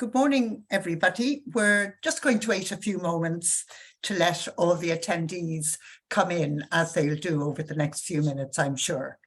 Good morning, everybody. We're just going to wait a few moments to let all the attendees come in, as they'll do over the next few minutes, I'm sure.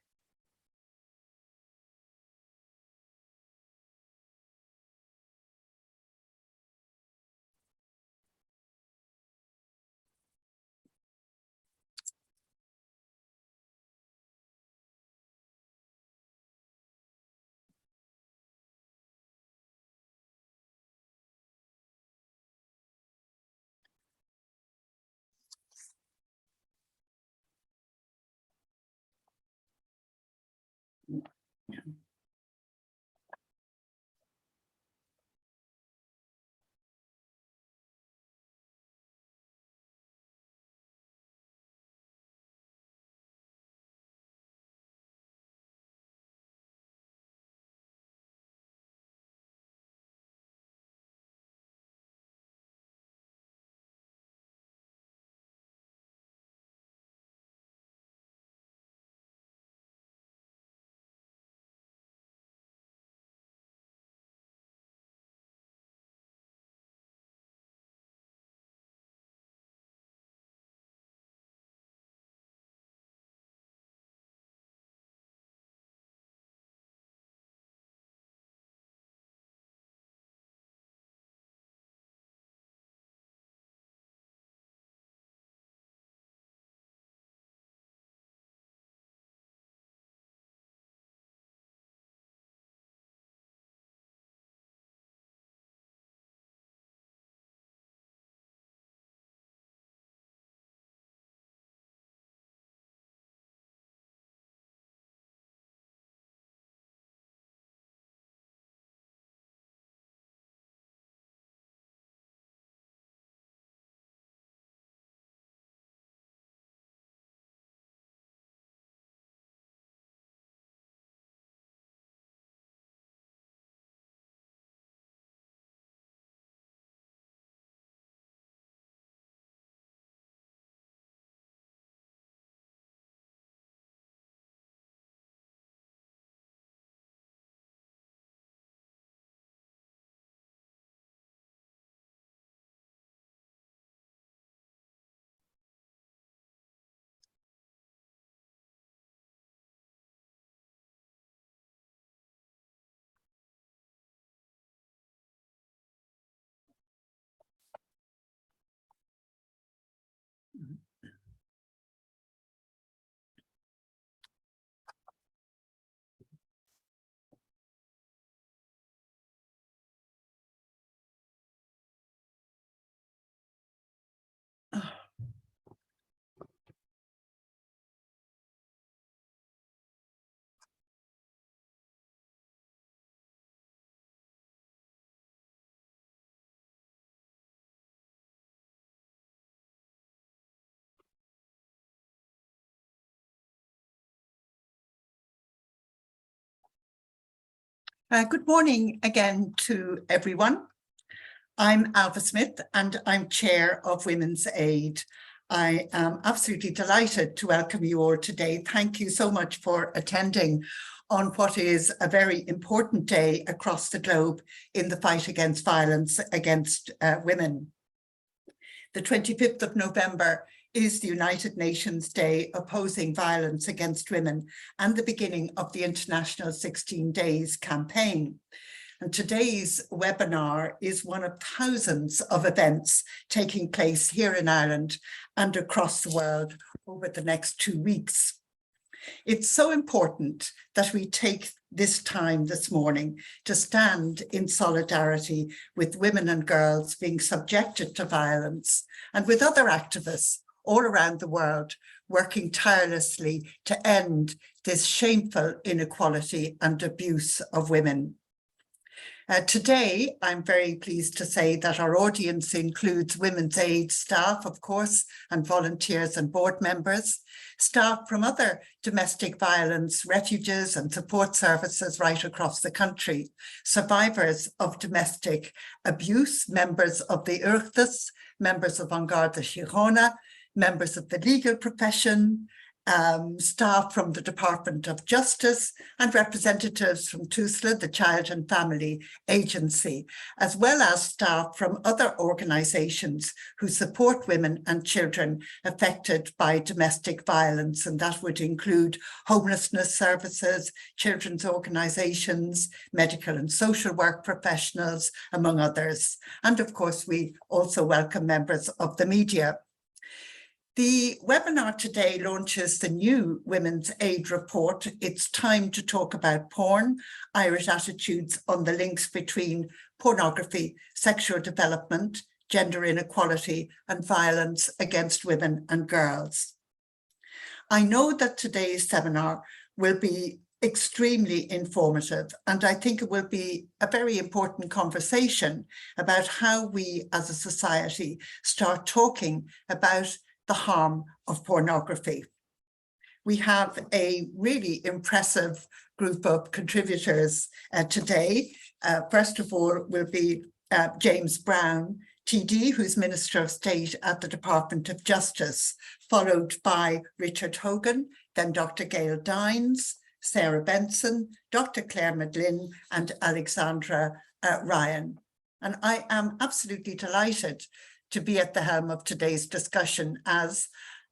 Good morning again to everyone. I'm Ailbhe Smyth and I'm Chair of Women's Aid. I am absolutely delighted to welcome you all today. Thank you so much for attending on what is a very important day across the globe in the fight against violence against women. The 25th of November is the United Nations Day opposing violence against women and the beginning of the International 16 Days campaign. And today's webinar is one of thousands of events taking place here in Ireland and across the world over the next 2 weeks. It's so important that we take this time this morning to stand in solidarity with women and girls being subjected to violence and with other activists all around the world working tirelessly to end this shameful inequality and abuse of women. Today, I'm very pleased to say that our audience includes Women's Aid staff, of course, and volunteers and board members, staff from other domestic violence refuges and support services right across the country, survivors of domestic abuse, members of the Oireachtas, members of An Garda Síochána, members of the legal profession, staff from the Department of Justice and representatives from TUSLA, the Child and Family Agency, as well as staff from other organisations who support women and children affected by domestic violence, and that would include homelessness services, children's organisations, medical and social work professionals, among others. And of course, we also welcome members of the media. The webinar today launches the new Women's Aid report, It's Time to Talk About Porn, Irish Attitudes on the Links Between Pornography, Sexual Development, Gender Inequality and Violence Against Women and Girls. I know that today's seminar will be extremely informative, and I think it will be a very important conversation about how we as a society start talking about the harm of pornography. We have a really impressive group of contributors today. First of all will be James Browne, TD, who's Minister of State at the Department of Justice, followed by Richard Hogan, then Dr. Gail Dines, Sarah Benson, Dr. Clare McGlynn and Alexandra Ryan. And I am absolutely delighted to be at the helm of today's discussion, as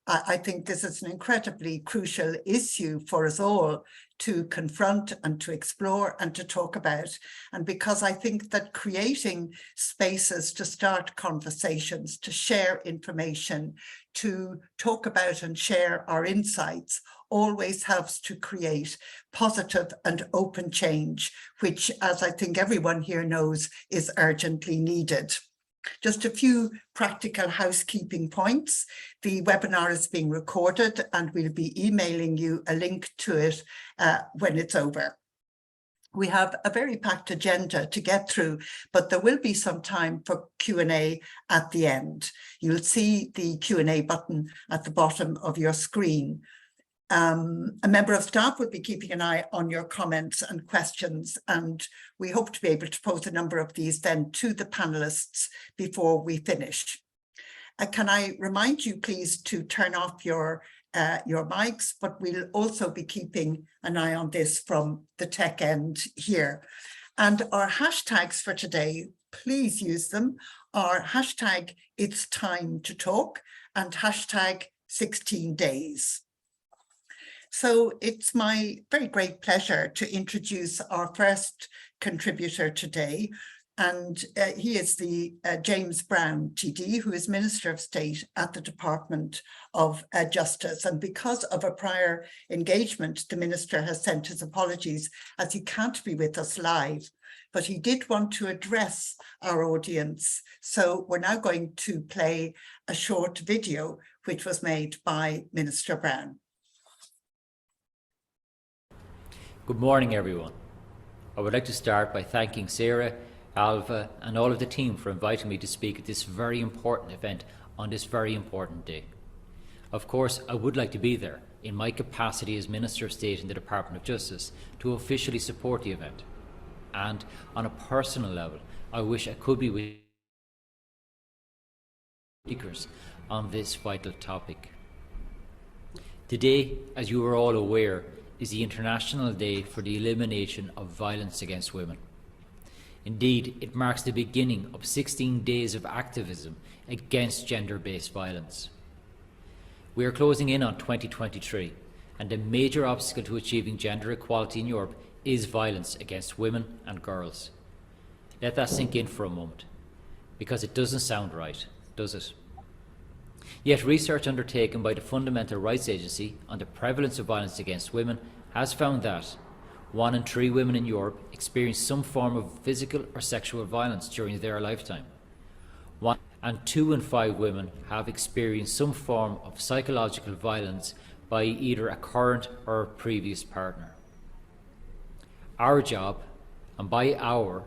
I think this is an incredibly crucial issue for us all to confront and to explore and to talk about. And because I think that creating spaces to start conversations, to share information, to talk about and share our insights always helps to create positive and open change, which, as I think everyone here knows, is urgently needed. Just a few practical housekeeping points. The webinar is being recorded and we'll be emailing you a link to it when it's over. We have a very packed agenda to get through, but there will be some time for Q&A at the end. You'll see the Q&A button at the bottom of your screen. A member of staff will be keeping an eye on your comments and questions, and we hope to be able to pose a number of these then to the panelists before we finish. Can I remind you, please, to turn off your mics, but we'll also be keeping an eye on this from the tech end here. And our hashtags for today, please use them, are hashtag It's Time to Talk and hashtag 16 Days. So it's my very great pleasure to introduce our first contributor today. And he is the James Browne, TD, who is Minister of State at the Department of Justice. And because of a prior engagement, the Minister has sent his apologies as he can't be with us live. But he did want to address our audience. So we're now going to play a short video, which was made by Minister Browne. Good morning, everyone. I would like to start by thanking Sarah, Ailbhe and all of the team for inviting me to speak at this very important event on this very important day. Of course, I would like to be there in my capacity as Minister of State in the Department of Justice to officially support the event. And on a personal level, I wish I could be with speakers on this vital topic. Today, as you are all aware, is the International Day for the Elimination of Violence Against Women. Indeed, it marks the beginning of 16 days of activism against gender-based violence. We are closing in on 2023, and a major obstacle to achieving gender equality in Europe is violence against women and girls. Let that sink in for a moment, because it doesn't sound right, does it? Yet research undertaken by the Fundamental Rights Agency on the prevalence of violence against women has found that 1 in 3 women in Europe experience some form of physical or sexual violence during their lifetime. 1 and 2 in 5 women have experienced some form of psychological violence by either a current or a previous partner. Our job, and by our,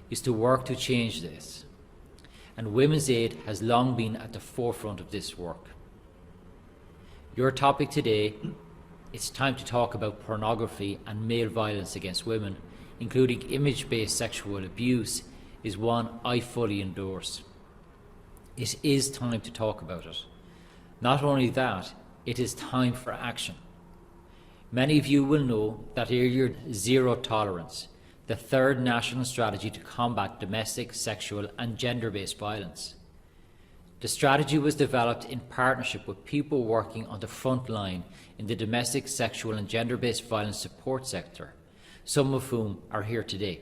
is to work to change this. And Women's Aid has long been at the forefront of this work. Your topic today, it's time to talk about pornography and male violence against women, including image-based sexual abuse, is one I fully endorse. It is time to talk about it. Not only that, It is time for action. Many of you will know that earlier Zero Tolerance, the third national strategy to combat domestic, sexual and gender-based violence. The strategy was developed in partnership with people working on the front line in the domestic, sexual and gender-based violence support sector, some of whom are here today.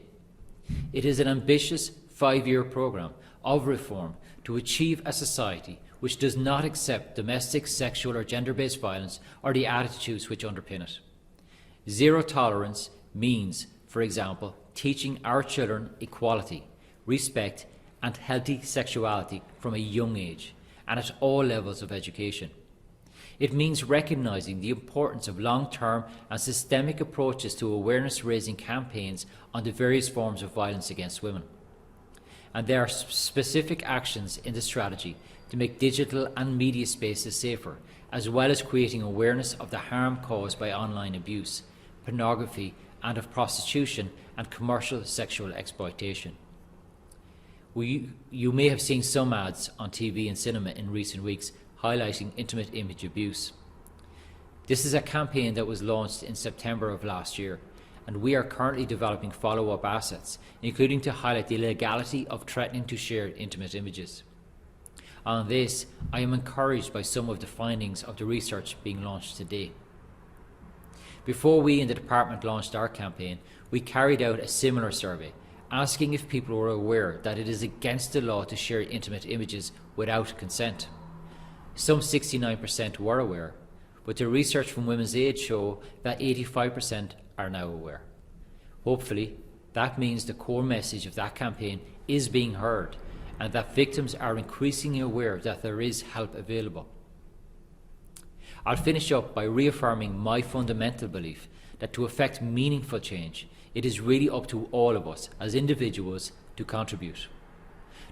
It is an ambitious 5-year programme of reform to achieve a society which does not accept domestic, sexual or gender-based violence or the attitudes which underpin it. Zero tolerance means, for example, teaching our children equality, respect and healthy sexuality from a young age and at all levels of education. It means recognising the importance of long-term and systemic approaches to awareness-raising campaigns on the various forms of violence against women. And there are specific actions in the strategy to make digital and media spaces safer, as well as creating awareness of the harm caused by online abuse, pornography and of prostitution and commercial sexual exploitation. You may have seen some ads on TV and cinema in recent weeks highlighting intimate image abuse. This is a campaign that was launched in September of last year, and we are currently developing follow-up assets, including to highlight the legality of threatening to share intimate images. On this, I am encouraged by some of the findings of the research being launched today. Before we in the department launched our campaign, we carried out a similar survey, asking if people were aware that it is against the law to share intimate images without consent. Some 69% were aware, but the research from Women's Aid show that 85% are now aware. Hopefully, that means the core message of that campaign is being heard and that victims are increasingly aware that there is help available. I'll finish up by reaffirming my fundamental belief that to effect meaningful change, it is really up to all of us as individuals to contribute.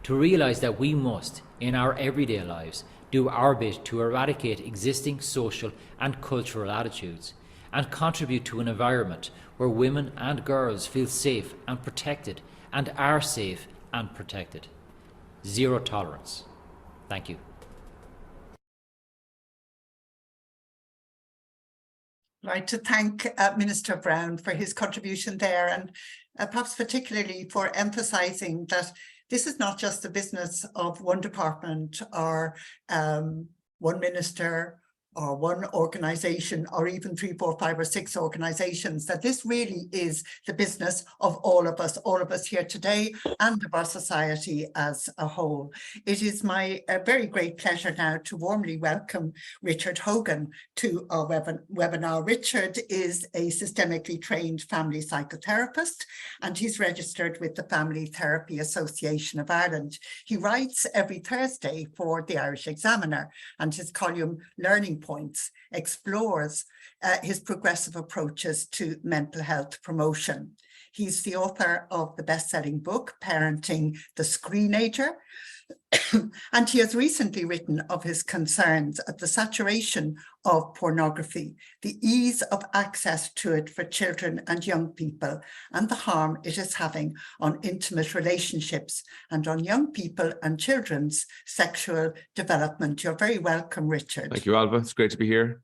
To realise that we must, in our everyday lives, do our bit to eradicate existing social and cultural attitudes and contribute to an environment where women and girls feel safe and protected and are safe and protected. Zero tolerance. Thank you. I'd like to thank Minister Browne for his contribution there, and perhaps particularly for emphasising that this is not just the business of one department or one minister or one organisation or even 3, 4, 5 or 6 organisations, that this really is the business of all of us here today and of our society as a whole. It is my very great pleasure now to warmly welcome Richard Hogan to our webinar. Richard is a systemically trained family psychotherapist and he's registered with the Family Therapy Association of Ireland. He writes every Thursday for the Irish Examiner, and his column Learning Points explores his progressive approaches to mental health promotion. He's the author of the best-selling book, Parenting the Screenager, and he has recently written of his concerns at the saturation of pornography, the ease of access to it for children and young people, and the harm it is having on intimate relationships and on young people and children's sexual development. You're very welcome, Richard. Thank you, Ailbhe. It's great to be here.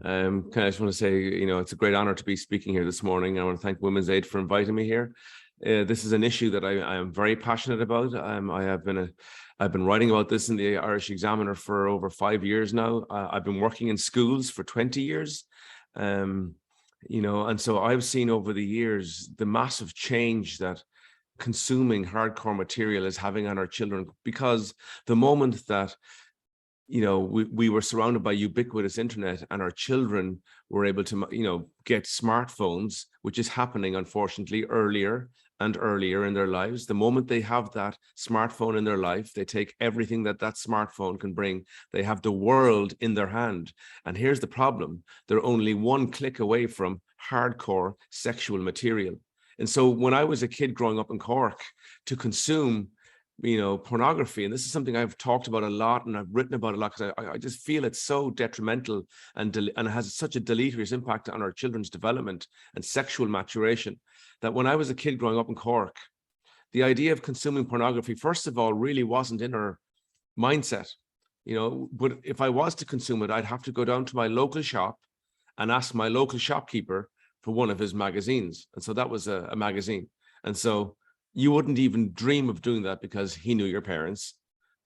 I just want to say, it's a great honor to be speaking here this morning. I want to thank Women's Aid for inviting me here. This is an issue that I am very passionate about. I've been writing about this in the Irish Examiner for over 5 years now. I've been working in schools for 20 years. And so I've seen over the years the massive change that consuming hardcore material is having on our children, because the moment that we were surrounded by ubiquitous internet and our children were able to, get smartphones, which is happening, unfortunately, earlier and earlier in their lives. The moment they have that smartphone in their life, they take everything that smartphone can bring. They have the world in their hand. And here's the problem. They're only one click away from hardcore sexual material. And so when I was a kid growing up in Cork, to consume pornography, and this is something I've talked about a lot and I've written about a lot, because I just feel it's so detrimental and it has such a deleterious impact on our children's development and sexual maturation, that when I was a kid growing up in Cork, the idea of consuming pornography, first of all, really wasn't in our mindset. you know, but if I was to consume it, I'd have to go down to my local shop and ask my local shopkeeper for one of his magazines. And so that was a magazine. And so you wouldn't even dream of doing that because he knew your parents,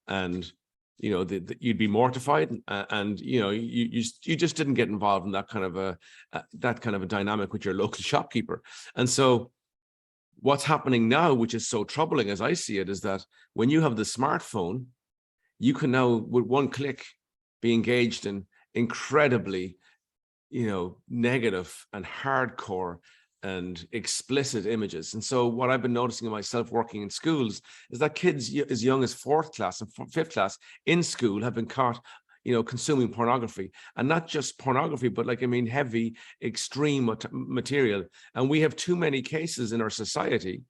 and you know you'd be mortified, and you know you just didn't get involved in that kind of a dynamic with your local shopkeeper. And so what's happening now, which is so troubling as I see it, is that when you have the smartphone, you can now with one click be engaged in incredibly, you know, negative and hardcore and explicit images. And so what I've been noticing in myself working in schools is that kids as young as 4th class and 5th class in school have been caught, you know, consuming pornography, and not just pornography, but like, I mean, heavy, extreme material. And we have too many cases in our society.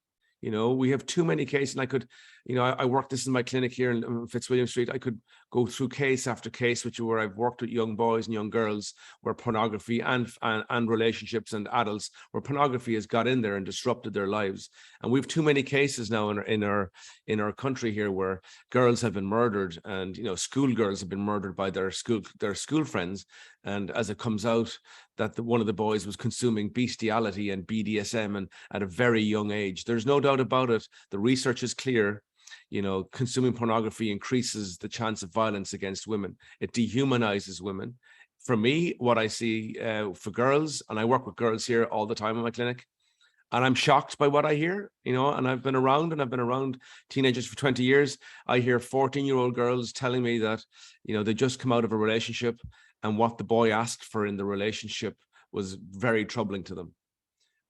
You know, we have too many cases, and I could, you know, I work this in my clinic here in Fitzwilliam Street. I could go through case after case, where I've worked with young boys and young girls where pornography and relationships and adults where pornography has got in there and disrupted their lives. And we've too many cases now in our country here where girls have been murdered, and you know, schoolgirls have been murdered by their school friends. And as it comes out that one of the boys was consuming bestiality and BDSM and at a very young age, there's no doubt about it. The research is clear. You know, consuming pornography increases the chance of violence against women. It dehumanizes women. For me, what I see for girls, and I work with girls here all the time in my clinic, and I'm shocked by what I hear, you know, and I've been around teenagers for 20 years. I hear 14-year-old girls telling me that, you know, they just come out of a relationship and what the boy asked for in the relationship was very troubling to them.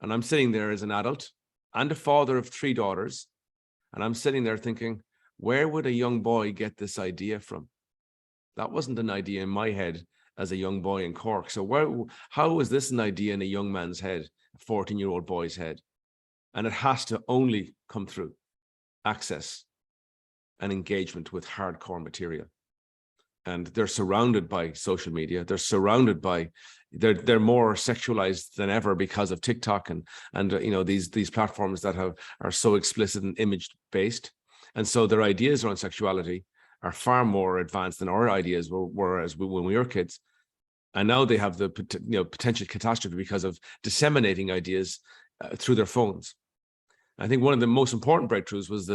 And I'm sitting there as an adult and a father of 3 daughters, and I'm sitting there thinking, where would a young boy get this idea from? That wasn't an idea in my head as a young boy in Cork. So how was this an idea in a young man's head, a 14-year-old boy's head? And it has to only come through access and engagement with hardcore material. And they're surrounded by social media. They're surrounded by, they're more sexualized than ever because of TikTok and you know, these platforms that are so explicit and image based. And so their ideas around sexuality are far more advanced than our ideas were when we were kids. And now they have the potential catastrophe because of disseminating ideas through their phones. I think one of the most important breakthroughs was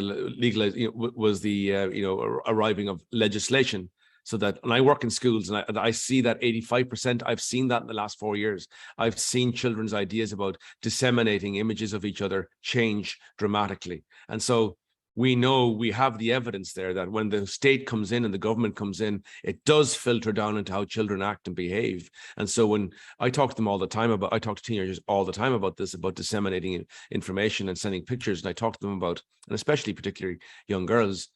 the arriving of legislation. So that, and I work in schools, and I see that 85%, I've seen that in the last 4 years. I've seen children's ideas about disseminating images of each other change dramatically. And so we know, we have the evidence there that when the state comes in and the government comes in, it does filter down into how children act and behave. And so when I talk to them all the time I talk to teenagers all the time about this, about disseminating information and sending pictures. And I talk to them about, and especially particularly young girls,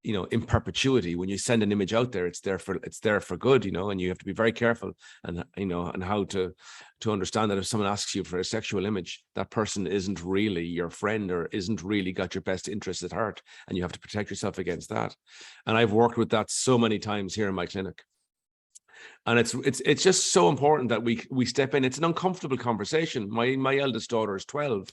you know, in perpetuity. When you send an image out there, it's there for good, you know, and you have to be very careful, and you know, and how to understand that if someone asks you for a sexual image, that person isn't really your friend or isn't really got your best interests at heart, and you have to protect yourself against that. And I've worked with that so many times here in my clinic. And it's just so important that we step in. It's an uncomfortable conversation. My eldest daughter is 12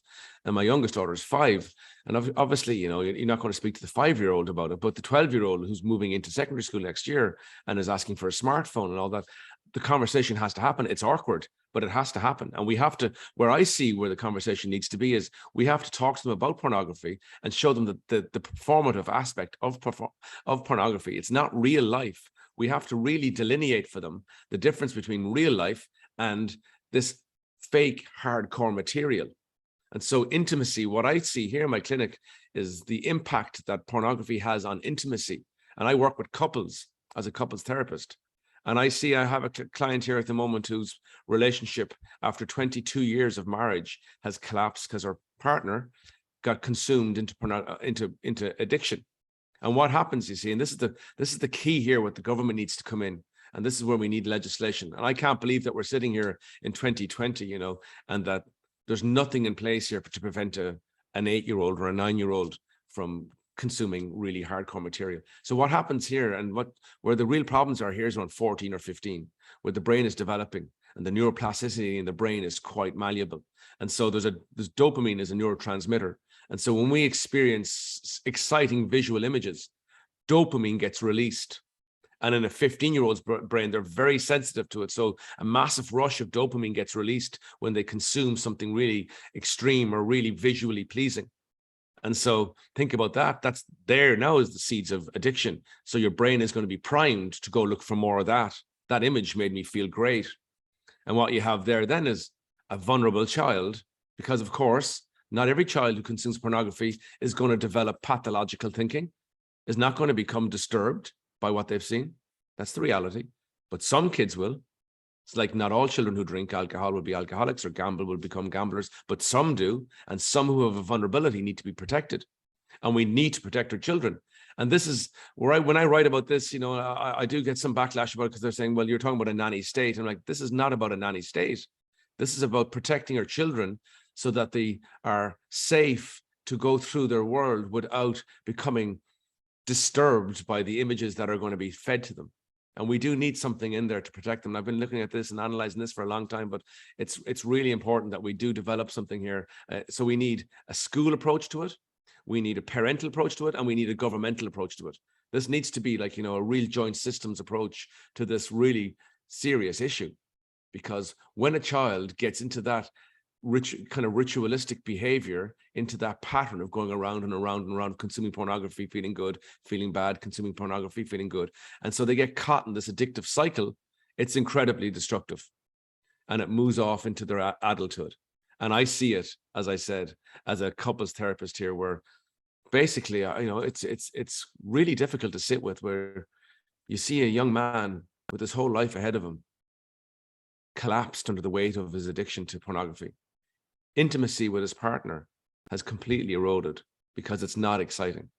and my youngest daughter is 5. And obviously, you know, you're not going to speak to the 5-year-old about it, but the 12-year-old who's moving into secondary school next year and is asking for a smartphone and all that, the conversation has to happen. It's awkward, but it has to happen. And we have to, where I see where the conversation needs to be is we have to talk to them about pornography and show them the performative aspect of pornography. It's not real life. We have to really delineate for them the difference between real life and this fake hardcore material. And so intimacy, what I see here in my clinic is the impact that pornography has on intimacy. And I work with couples as a couples therapist. And I have a client here at the moment whose relationship after 22 years of marriage has collapsed because her partner got consumed into addiction. And what happens, you see, and this is the key here, what the government needs to come in. And this is where we need legislation. And I can't believe that we're sitting here in 2020, you know, and that there's nothing in place here to prevent an 8-year-old or a 9-year-old from consuming really hardcore material. So what happens here, and where the real problems are here, is around 14 or 15, where the brain is developing and the neuroplasticity in the brain is quite malleable. And so there's dopamine is a neurotransmitter. And so when we experience exciting visual images, dopamine gets released. And in a 15-year-old's brain, they're very sensitive to it. So a massive rush of dopamine gets released when they consume something really extreme or really visually pleasing. And so think about that. That's there now is the seeds of addiction. So your brain is going to be primed to go look for more of that. That image made me feel great. And what you have there then is a vulnerable child, because of course, not every child who consumes pornography is going to develop pathological thinking, is not going to become disturbed by what they've seen. That's the reality. But some kids will. It's like not all children who drink alcohol will be alcoholics or gamble will become gamblers, but some do. And some who have a vulnerability need to be protected. And we need to protect our children. And this is where when I write about this, you know, I do get some backlash about it because they're saying, well, you're talking about a nanny state. I'm like, this is not about a nanny state. This is about protecting our children so that they are safe to go through their world without becoming disturbed by the images that are going to be fed to them. And we do need something in there to protect them. I've been looking at this and analyzing this for a long time, but it's really important that we do develop something here. So we need a school approach to it. We need a parental approach to it, and we need a governmental approach to it. This needs to be like, you know, a real joint systems approach to this really serious issue. Because when a child gets into that kind of ritualistic behavior, into that pattern of going around and around and around, consuming pornography, feeling good, feeling bad, consuming pornography, feeling good. And so they get caught in this addictive cycle. It's incredibly destructive. And it moves off into their adulthood. And I see it, as I said, as a couples therapist here, where basically, you know, it's really difficult to sit with, where you see a young man with his whole life ahead of him collapsed under the weight of his addiction to pornography. Intimacy with his partner has completely eroded because it's not exciting.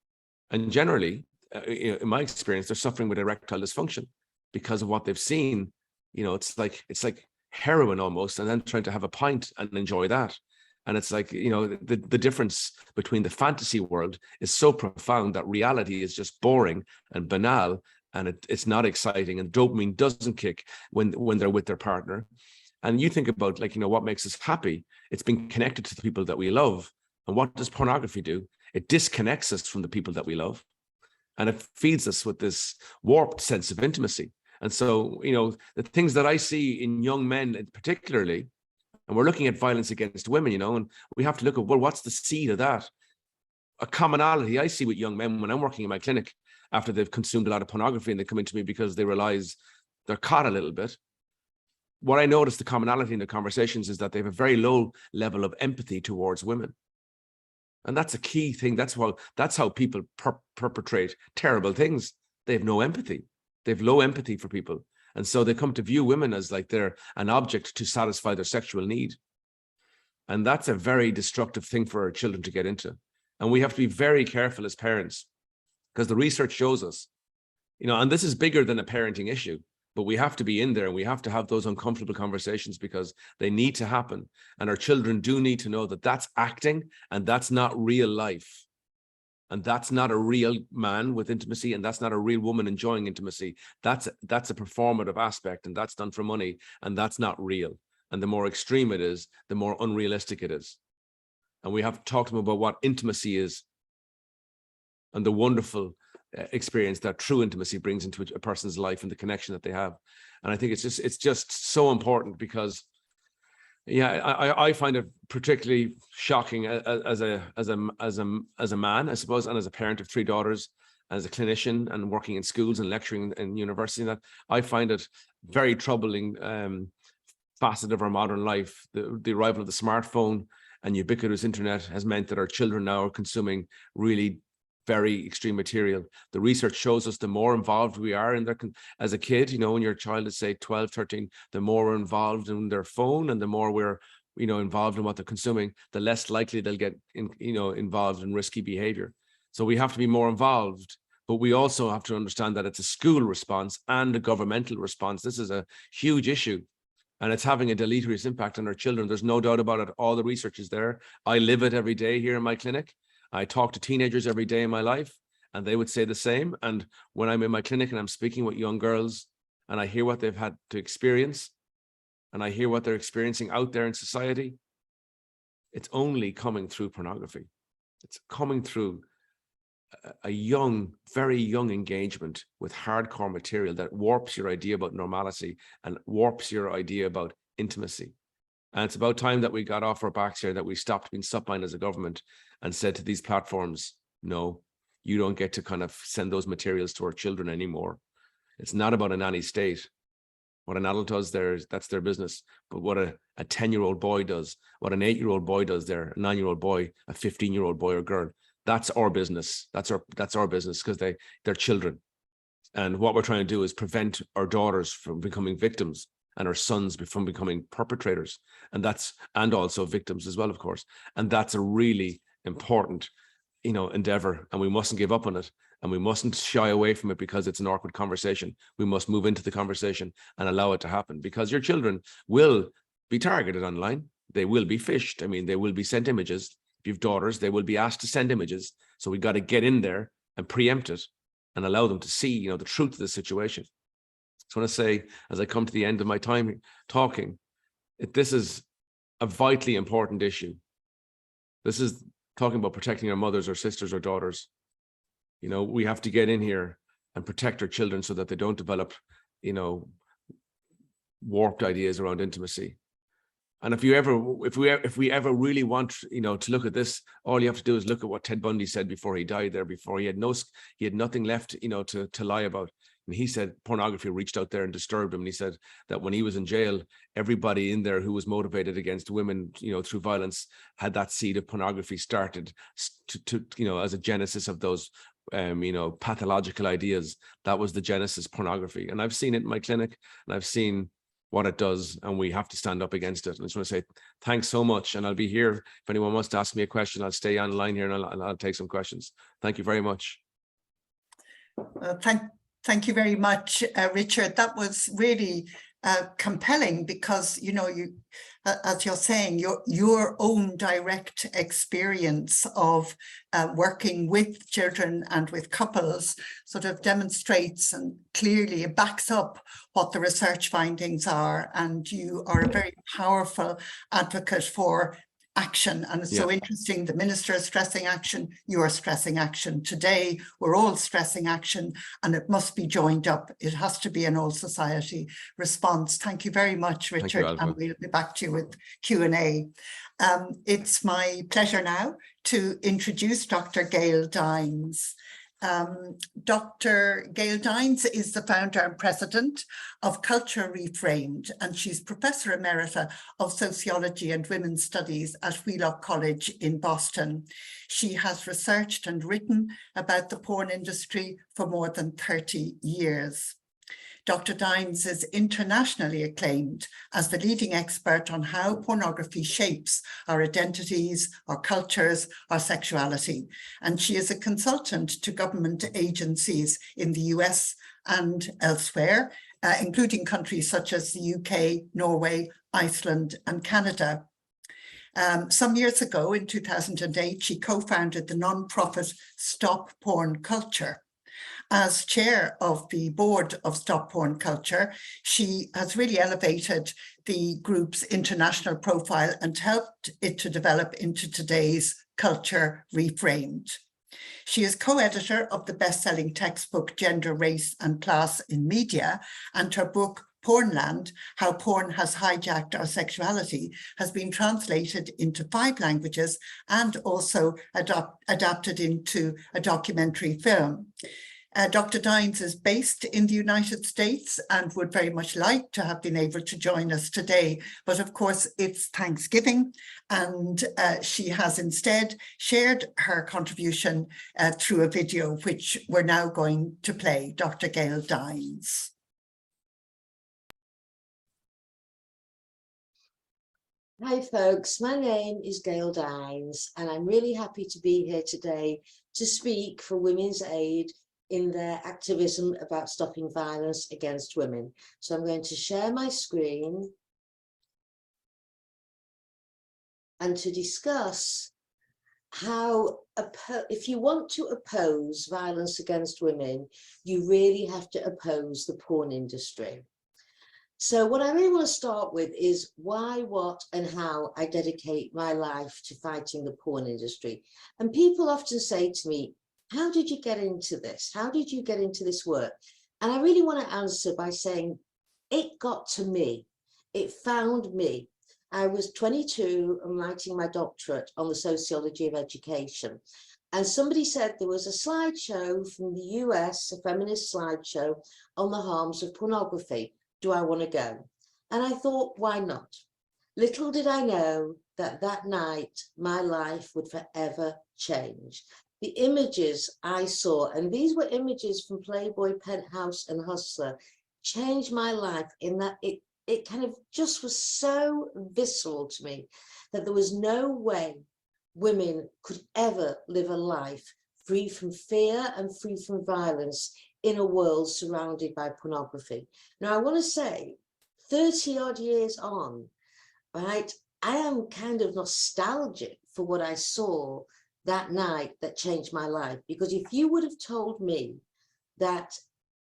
And generally, in my experience, they're suffering with erectile dysfunction because of what they've seen. You know, it's like heroin almost, and then trying to have a pint and enjoy that. And it's like, you know, the difference between the fantasy world is so profound that reality is just boring and banal, and it's not exciting, and dopamine doesn't kick when they're with their partner. And you think about, like, you know, what makes us happy? It's being connected to the people that we love. And what does pornography do? It disconnects us from the people that we love. And it feeds us with this warped sense of intimacy. And so, you know, the things that I see in young men particularly, and we're looking at violence against women, you know, and we have to look at, well, what's the seed of that? A commonality I see with young men when I'm working in my clinic after they've consumed a lot of pornography and they come into me because they realize they're caught a little bit. What I notice the commonality in the conversations is that they have a very low level of empathy towards women. And that's a key thing. That's how people perpetrate terrible things. They have no empathy. They have low empathy for people. And so they come to view women as like they're an object to satisfy their sexual need. And that's a very destructive thing for our children to get into. And we have to be very careful as parents, because the research shows us, you know, and this is bigger than a parenting issue, but we have to be in there and we have to have those uncomfortable conversations because they need to happen. And our children do need to know that that's acting and that's not real life. And that's not a real man with intimacy, and that's not a real woman enjoying intimacy. That's a performative aspect, and that's done for money, and that's not real. And the more extreme it is, the more unrealistic it is. And we have to talk to them about what intimacy is and the wonderful experience that true intimacy brings into a person's life and the connection that they have. And I think it's just so important because, yeah, I find it particularly shocking as a man, I suppose, and as a parent of 3 daughters, as a clinician and working in schools and lecturing in university, that I find it very troubling facet of our modern life. The arrival of the smartphone and ubiquitous internet has meant that our children now are consuming really very extreme material. The research shows us the more involved we are in their, as a kid, you know, when your child is say 12, 13, the more we're involved in their phone and the more we're, you know, involved in what they're consuming, the less likely they'll get involved in risky behavior. So we have to be more involved, but we also have to understand that it's a school response and a governmental response. This is a huge issue. And it's having a deleterious impact on our children. There's no doubt about it. All the research is there. I live it every day here in my clinic. I talk to teenagers every day in my life, and they would say the same. And when I'm in my clinic and I'm speaking with young girls and I hear what they've had to experience and I hear what they're experiencing out there in society, it's only coming through pornography. It's coming through a young, very young engagement with hardcore material that warps your idea about normality and warps your idea about intimacy. And it's about time that we got off our backs here, that we stopped being supine as a government and said to these platforms, no, you don't get to kind of send those materials to our children anymore. It's not about a nanny state. What an adult does there, that's their business. But what a 10-year-old boy does, what an 8-year-old boy does there, a 9-year-old boy, a 15-year-old boy or girl, that's our business. That's our business, because they're children. And what we're trying to do is prevent our daughters from becoming victims and our sons from becoming perpetrators. And also victims as well, of course. And that's a really important, endeavor, and we mustn't give up on it. And we mustn't shy away from it because it's an awkward conversation. We must move into the conversation and allow it to happen, because your children will be targeted online. They will be phished. I mean, they will be sent images. If you have daughters, they will be asked to send images. So we got to get in there and preempt it and allow them to see, the truth of the situation. So I want to say, as I come to the end of my time talking, this is a vitally important issue. This is talking about protecting our mothers or sisters or daughters. We have to get in here and protect our children so that they don't develop, warped ideas around intimacy. And if we ever really want, to look at this, all you have to do is look at what Ted Bundy said before he died there, before he had nothing left, to lie about. And he said pornography reached out there and disturbed him. And he said that when he was in jail, everybody in there who was motivated against women, through violence, had that seed of pornography started to as a genesis of those, pathological ideas. That was the genesis, pornography. And I've seen it in my clinic, and I've seen what it does, and we have to stand up against it. And I just want to say thanks so much. And I'll be here if anyone wants to ask me a question. I'll stay online here and I'll take some questions. Thank you very much. Thank you very much, Richard. That was really compelling, because you, as you're saying, your own direct experience of working with children and with couples sort of demonstrates and clearly it backs up what the research findings are, and you are a very powerful advocate for action. And it's so interesting, the minister is stressing action, you are stressing action. Today we're all stressing action, and it must be joined up. It has to be an all society response. Thank you very much, Richard. Thank you, and we'll be back to you with Q&A. It's my pleasure now to introduce Dr. Gail Dines. Dr. Gail Dines is the founder and president of Culture Reframed, and she's Professor Emerita of Sociology and Women's Studies at Wheelock College in Boston. She has researched and written about the porn industry for more than 30 years. Dr. Dines is internationally acclaimed as the leading expert on how pornography shapes our identities, our cultures, our sexuality. And she is a consultant to government agencies in the US and elsewhere, including countries such as the UK, Norway, Iceland, and Canada. Some years ago, in 2008, she co-founded the non-profit Stop Porn Culture. As chair of the board of Stop Porn Culture, she has really elevated the group's international profile and helped it to develop into today's Culture Reframed. She is co-editor of the best-selling textbook Gender, Race and Class in Media, and her book Pornland, How Porn Has Hijacked Our Sexuality, has been translated into 5 languages and also adapted into a documentary film. Dr. Dines is based in the United States and would very much like to have been able to join us today, but of course it's Thanksgiving, and she has instead shared her contribution through a video, which we're now going to play. Dr. Gail Dines. Hi folks, my name is Gail Dines, and I'm really happy to be here today to speak for Women's Aid in their activism about stopping violence against women. So I'm going to share my screen and to discuss how, if you want to oppose violence against women, you really have to oppose the porn industry. So what I really want to start with is why, what, and how I dedicate my life to fighting the porn industry. And people often say to me, how did you get into this? How did you get into this work? And I really want to answer by saying, it got to me. It found me. I was 22 and writing my doctorate on the sociology of education. And somebody said there was a slideshow from the US, a feminist slideshow on the harms of pornography. Do I want to go? And I thought, why not? Little did I know that that night my life would forever change. The images I saw, and these were images from Playboy, Penthouse and Hustler, changed my life in that it kind of just was so visceral to me that there was no way women could ever live a life free from fear and free from violence in a world surrounded by pornography. Now, I want to say 30 odd years on, right, I am kind of nostalgic for what I saw that night that changed my life. Because if you would have told me that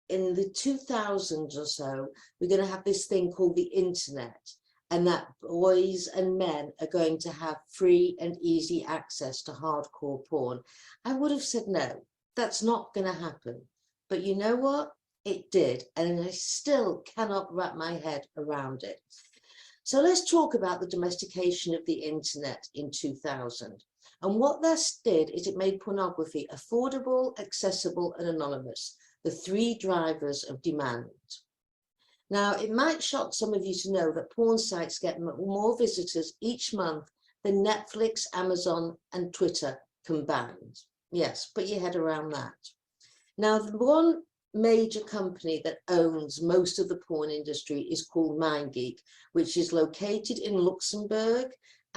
in the 2000s or so, we're going to have this thing called the internet, and that boys and men are going to have free and easy access to hardcore porn, I would have said, no, that's not going to happen. But you know what? It did. And I still cannot wrap my head around it. So let's talk about the domestication of the internet in 2000. And what this did is it made pornography affordable, accessible, and anonymous, the three drivers of demand. Now, it might shock some of you to know that porn sites get more visitors each month than Netflix, Amazon, and Twitter combined. Yes, put your head around that. Now, the one major company that owns most of the porn industry is called MindGeek, which is located in Luxembourg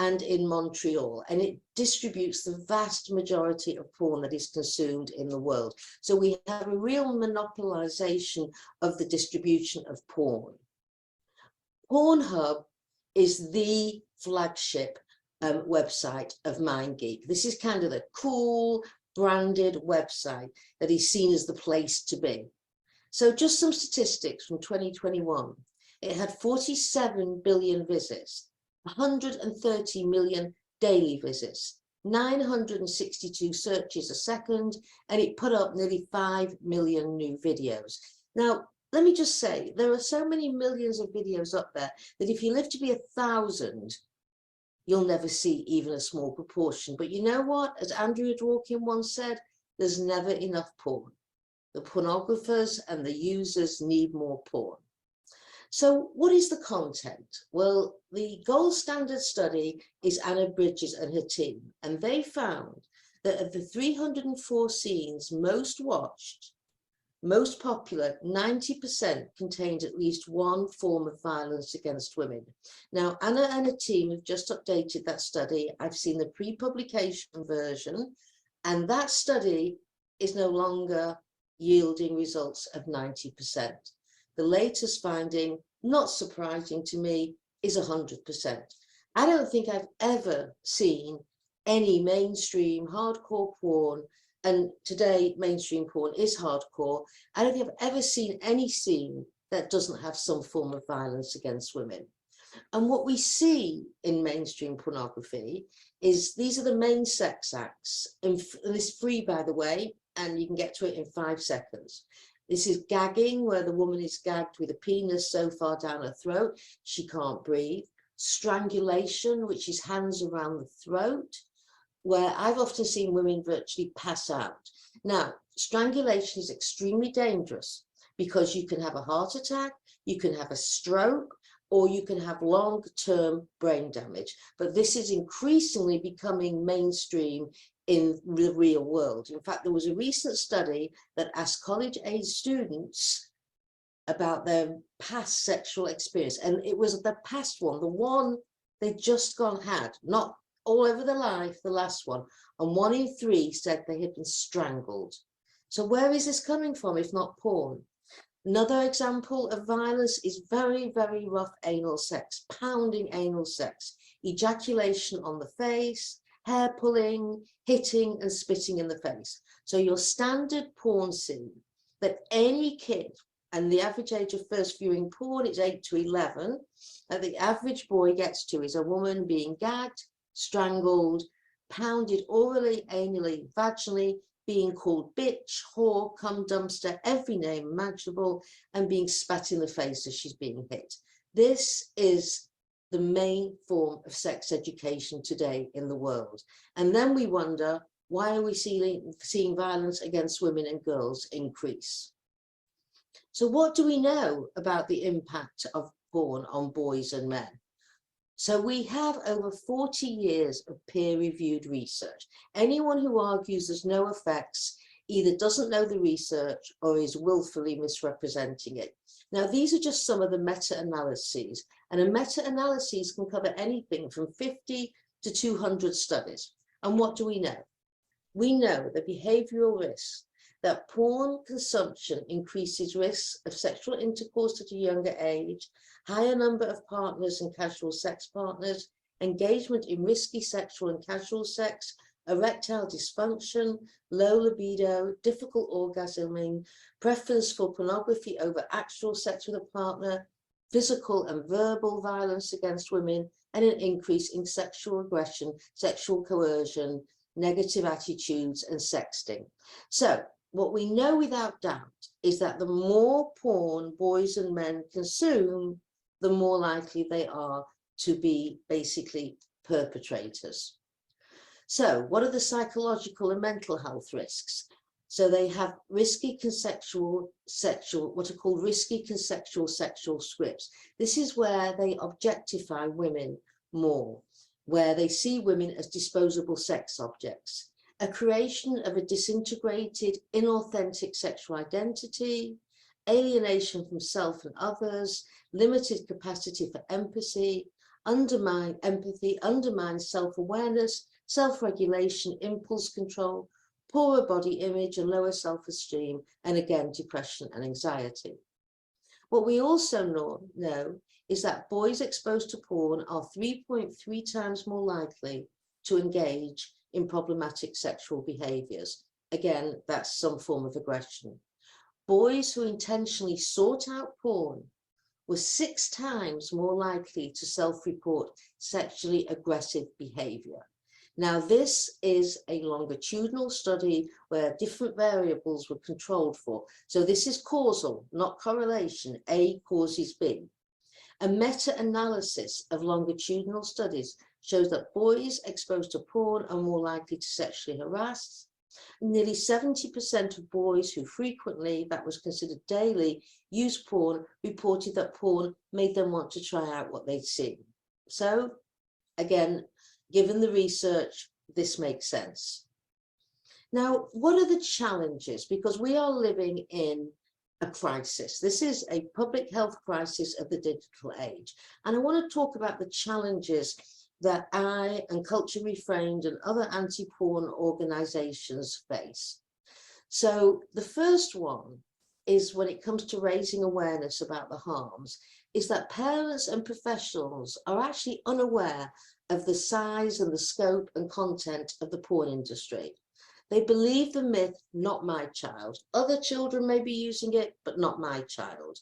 and in Montreal, and it distributes the vast majority of porn that is consumed in the world. So we have a real monopolization of the distribution of porn. Pornhub is the flagship website of MindGeek. This is kind of the cool, branded website that is seen as the place to be. So just some statistics from 2021. It had 47 billion visits, 130 million daily visits, 962 searches a second, and it put up nearly 5 million new videos. Now, let me just say, there are so many millions of videos up there that if you live to be 1,000, you'll never see even a small proportion. But you know what? As Andrea Dworkin once said, there's never enough porn. The pornographers and the users need more porn. So what is the content? Well, the gold standard study is Anna Bridges and her team, and they found that of the 304 scenes most watched, most popular, 90% contained at least one form of violence against women. Now, Anna and her team have just updated that study. I've seen the pre-publication version, and that study is no longer yielding results of 90%. The latest finding, not surprising to me, is 100%. I don't think I've ever seen any mainstream hardcore porn, and today mainstream porn is hardcore. I don't think I've ever seen any scene that doesn't have some form of violence against women. And what we see in mainstream pornography is these are the main sex acts, and this is free, by the way, and you can get to it in 5 seconds. This is gagging, where the woman is gagged with a penis so far down her throat she can't breathe. Strangulation, which is hands around the throat, where I've often seen women virtually pass out. Now, strangulation is extremely dangerous because you can have a heart attack, you can have a stroke, or you can have long-term brain damage. But this is increasingly becoming mainstream in the real world. In fact, there was a recent study that asked college-age students about their past sexual experience, and it was the past one, the one they'd just had, not all over their life, the last one, and 1 in 3 said they had been strangled. So where is this coming from if not porn? Another example of violence is very, very rough anal sex, pounding anal sex, ejaculation on the face, hair pulling, hitting and spitting in the face. So your standard porn scene that any kid, and the average age of first viewing porn is 8 to 11, that the average boy gets to is a woman being gagged, strangled, pounded orally, anally, vaginally being called bitch, whore, cum dumpster, every name imaginable, and being spat in the face as she's being hit. This is the main form of sex education today in the world. And then we wonder, why are we seeing violence against women and girls increase? So what do we know about the impact of porn on boys and men? So we have over 40 years of peer-reviewed research. Anyone who argues there's no effects either doesn't know the research or is willfully misrepresenting it. Now, these are just some of the meta-analyses, and a meta-analysis can cover anything from 50 to 200 studies. And what do we know? We know the behavioral risks, that porn consumption increases risks of sexual intercourse at a younger age, higher number of partners and casual sex partners, engagement in risky sexual and casual sex, erectile dysfunction, low libido, difficult orgasming, preference for pornography over actual sex with a partner, physical and verbal violence against women, and an increase in sexual aggression, sexual coercion, negative attitudes, and sexting. So what we know without doubt is that the more porn boys and men consume, the more likely they are to be basically perpetrators. So what are the psychological and mental health risks? So they have risky consensual what are called risky consensual sexual scripts. This is where they objectify women more, where they see women as disposable sex objects, a creation of a disintegrated, inauthentic sexual identity, alienation from self and others, limited capacity for empathy, undermines self-awareness, self-regulation, impulse control, poorer body image and lower self-esteem, and again, depression and anxiety. What we also know is that boys exposed to porn are 3.3 times more likely to engage in problematic sexual behaviors. Again, that's some form of aggression. Boys who intentionally sought out porn were 6 times more likely to self-report sexually aggressive behavior. Now, this is a longitudinal study where different variables were controlled for. So this is causal, not correlation. A causes B. A meta-analysis of longitudinal studies shows that boys exposed to porn are more likely to sexually harass. Nearly 70% of boys who frequently, that was considered daily, used porn reported that porn made them want to try out what they'd seen. So again, given the research, this makes sense. Now, what are the challenges? Because we are living in a crisis. This is a public health crisis of the digital age. And I want to talk about the challenges that I and Culture Reframed and other anti-porn organizations face. So the first one is, when it comes to raising awareness about the harms, is that parents and professionals are actually unaware of the size and the scope and content of the porn industry. They believe the myth, not my child. Other children may be using it, but not my child.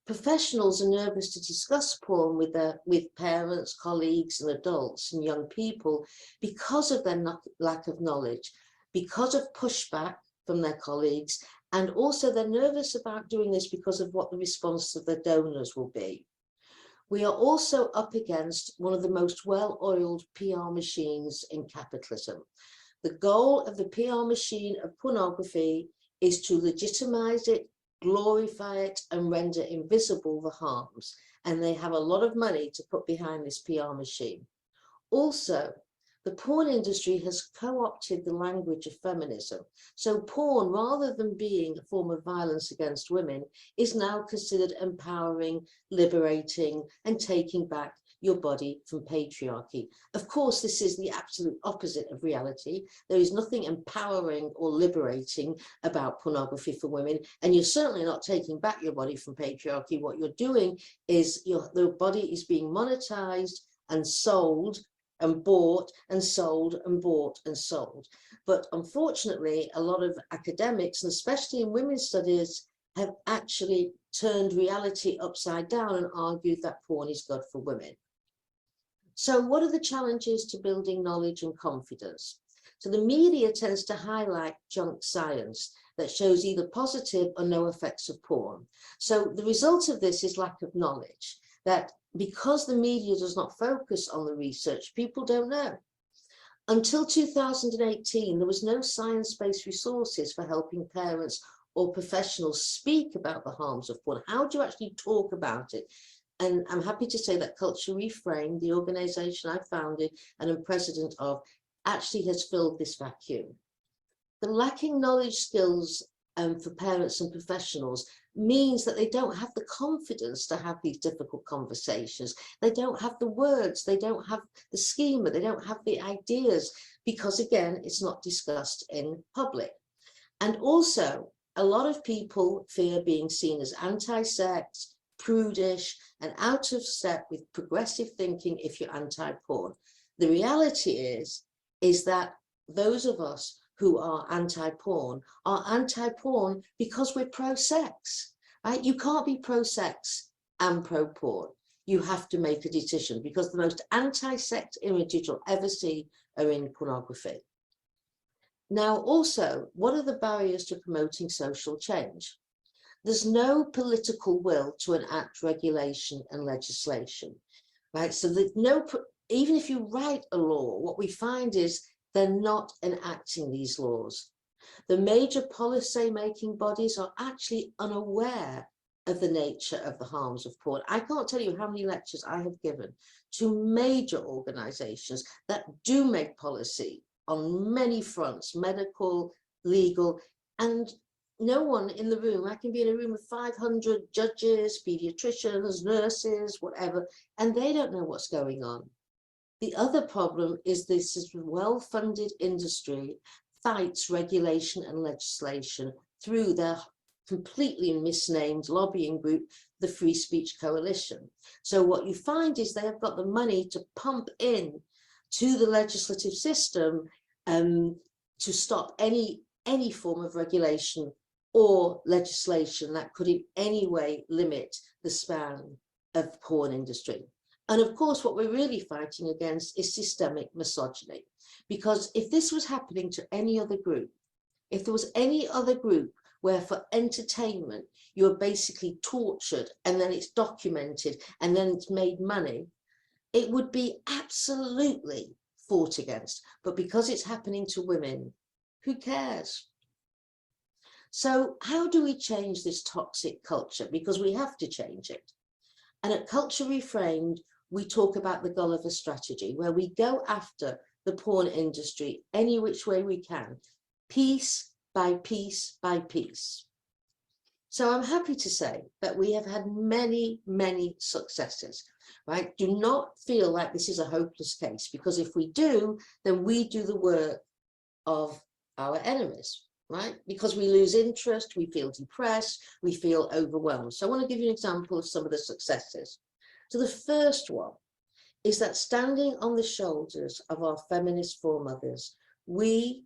Professionals are nervous to discuss porn with parents, colleagues, and adults and young people because of their lack of knowledge, because of pushback from their colleagues, and also they're nervous about doing this because of what the response of their donors will be. We are also up against one of the most well-oiled PR machines in capitalism. The goal of the PR machine of pornography is to legitimize it, glorify it, and render invisible the harms. And they have a lot of money to put behind this PR machine. Also, the porn industry has co-opted the language of feminism. So porn, rather than being a form of violence against women, is now considered empowering, liberating, and taking back your body from patriarchy. Of course, this is the absolute opposite of reality. There is nothing empowering or liberating about pornography for women, and you're certainly not taking back your body from patriarchy. What you're doing is the body is being monetized and sold and bought and sold and bought and sold. But unfortunately, a lot of academics, and especially in women's studies, have actually turned reality upside down and argued that porn is good for women. So what are the challenges to building knowledge and confidence? So the media tends to highlight junk science that shows either positive or no effects of porn. So the result of this is lack of knowledge, that because the media does not focus on the research, people don't know. Until 2018, there was no science-based resources for helping parents or professionals speak about the harms of porn. How do you actually talk about it? And I'm happy to say that Culture Reframed, the organization I founded and am president of, actually has filled this vacuum. The lacking knowledge skills for parents and professionals means that they don't have the confidence to have these difficult conversations. They don't have the words, they don't have the schema, they don't have the ideas, because again, it's not discussed in public. And also, a lot of people fear being seen as anti-sex, prudish, and out of step with progressive thinking if you're anti-porn. The reality is that those of us who are anti-porn because we're pro-sex, right? You can't be pro-sex and pro-porn. You have to make a decision, because the most anti-sex images you'll ever see are in pornography. Now, also, what are the barriers to promoting social change? There's no political will to enact regulation and legislation, right? So there's no, even if you write a law, what we find is they're not enacting these laws. The major policy-making bodies are actually unaware of the nature of the harms of porn. I can't tell you how many lectures I have given to major organizations that do make policy on many fronts, medical, legal, and no one in the room. I can be in a room with 500 judges, pediatricians, nurses, whatever, and they don't know what's going on. The other problem is this well-funded industry fights regulation and legislation through their completely misnamed lobbying group, the Free Speech Coalition. So what you find is they have got the money to pump in to the legislative system to stop any form of regulation or legislation that could in any way limit the span of the porn industry. And of course, what we're really fighting against is systemic misogyny. Because if this was happening to any other group, if there was any other group where for entertainment, you're basically tortured and then it's documented and then it's made money, it would be absolutely fought against. But because it's happening to women, who cares? So how do we change this toxic culture? Because we have to change it. And at Culture Reframed, we talk about the Gulliver strategy, where we go after the porn industry any which way we can, piece by piece by piece. So I'm happy to say that we have had many, many successes, right? Do not feel like this is a hopeless case, because if we do, then we do the work of our enemies, right? Because we lose interest, we feel depressed, we feel overwhelmed. So I want to give you an example of some of the successes. So the first one is that standing on the shoulders of our feminist foremothers, we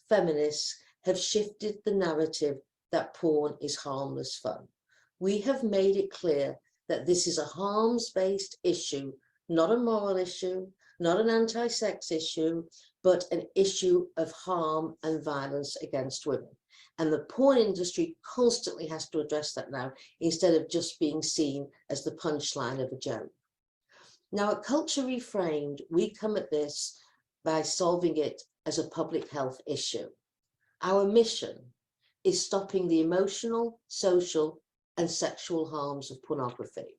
feminists have shifted the narrative that porn is harmless fun. We have made it clear that this is a harms-based issue, not a moral issue, not an anti-sex issue, but an issue of harm and violence against women. And the porn industry constantly has to address that now, instead of just being seen as the punchline of a joke. Now, at Culture Reframed, we come at this by solving it as a public health issue. Our mission is stopping the emotional, social, and sexual harms of pornography.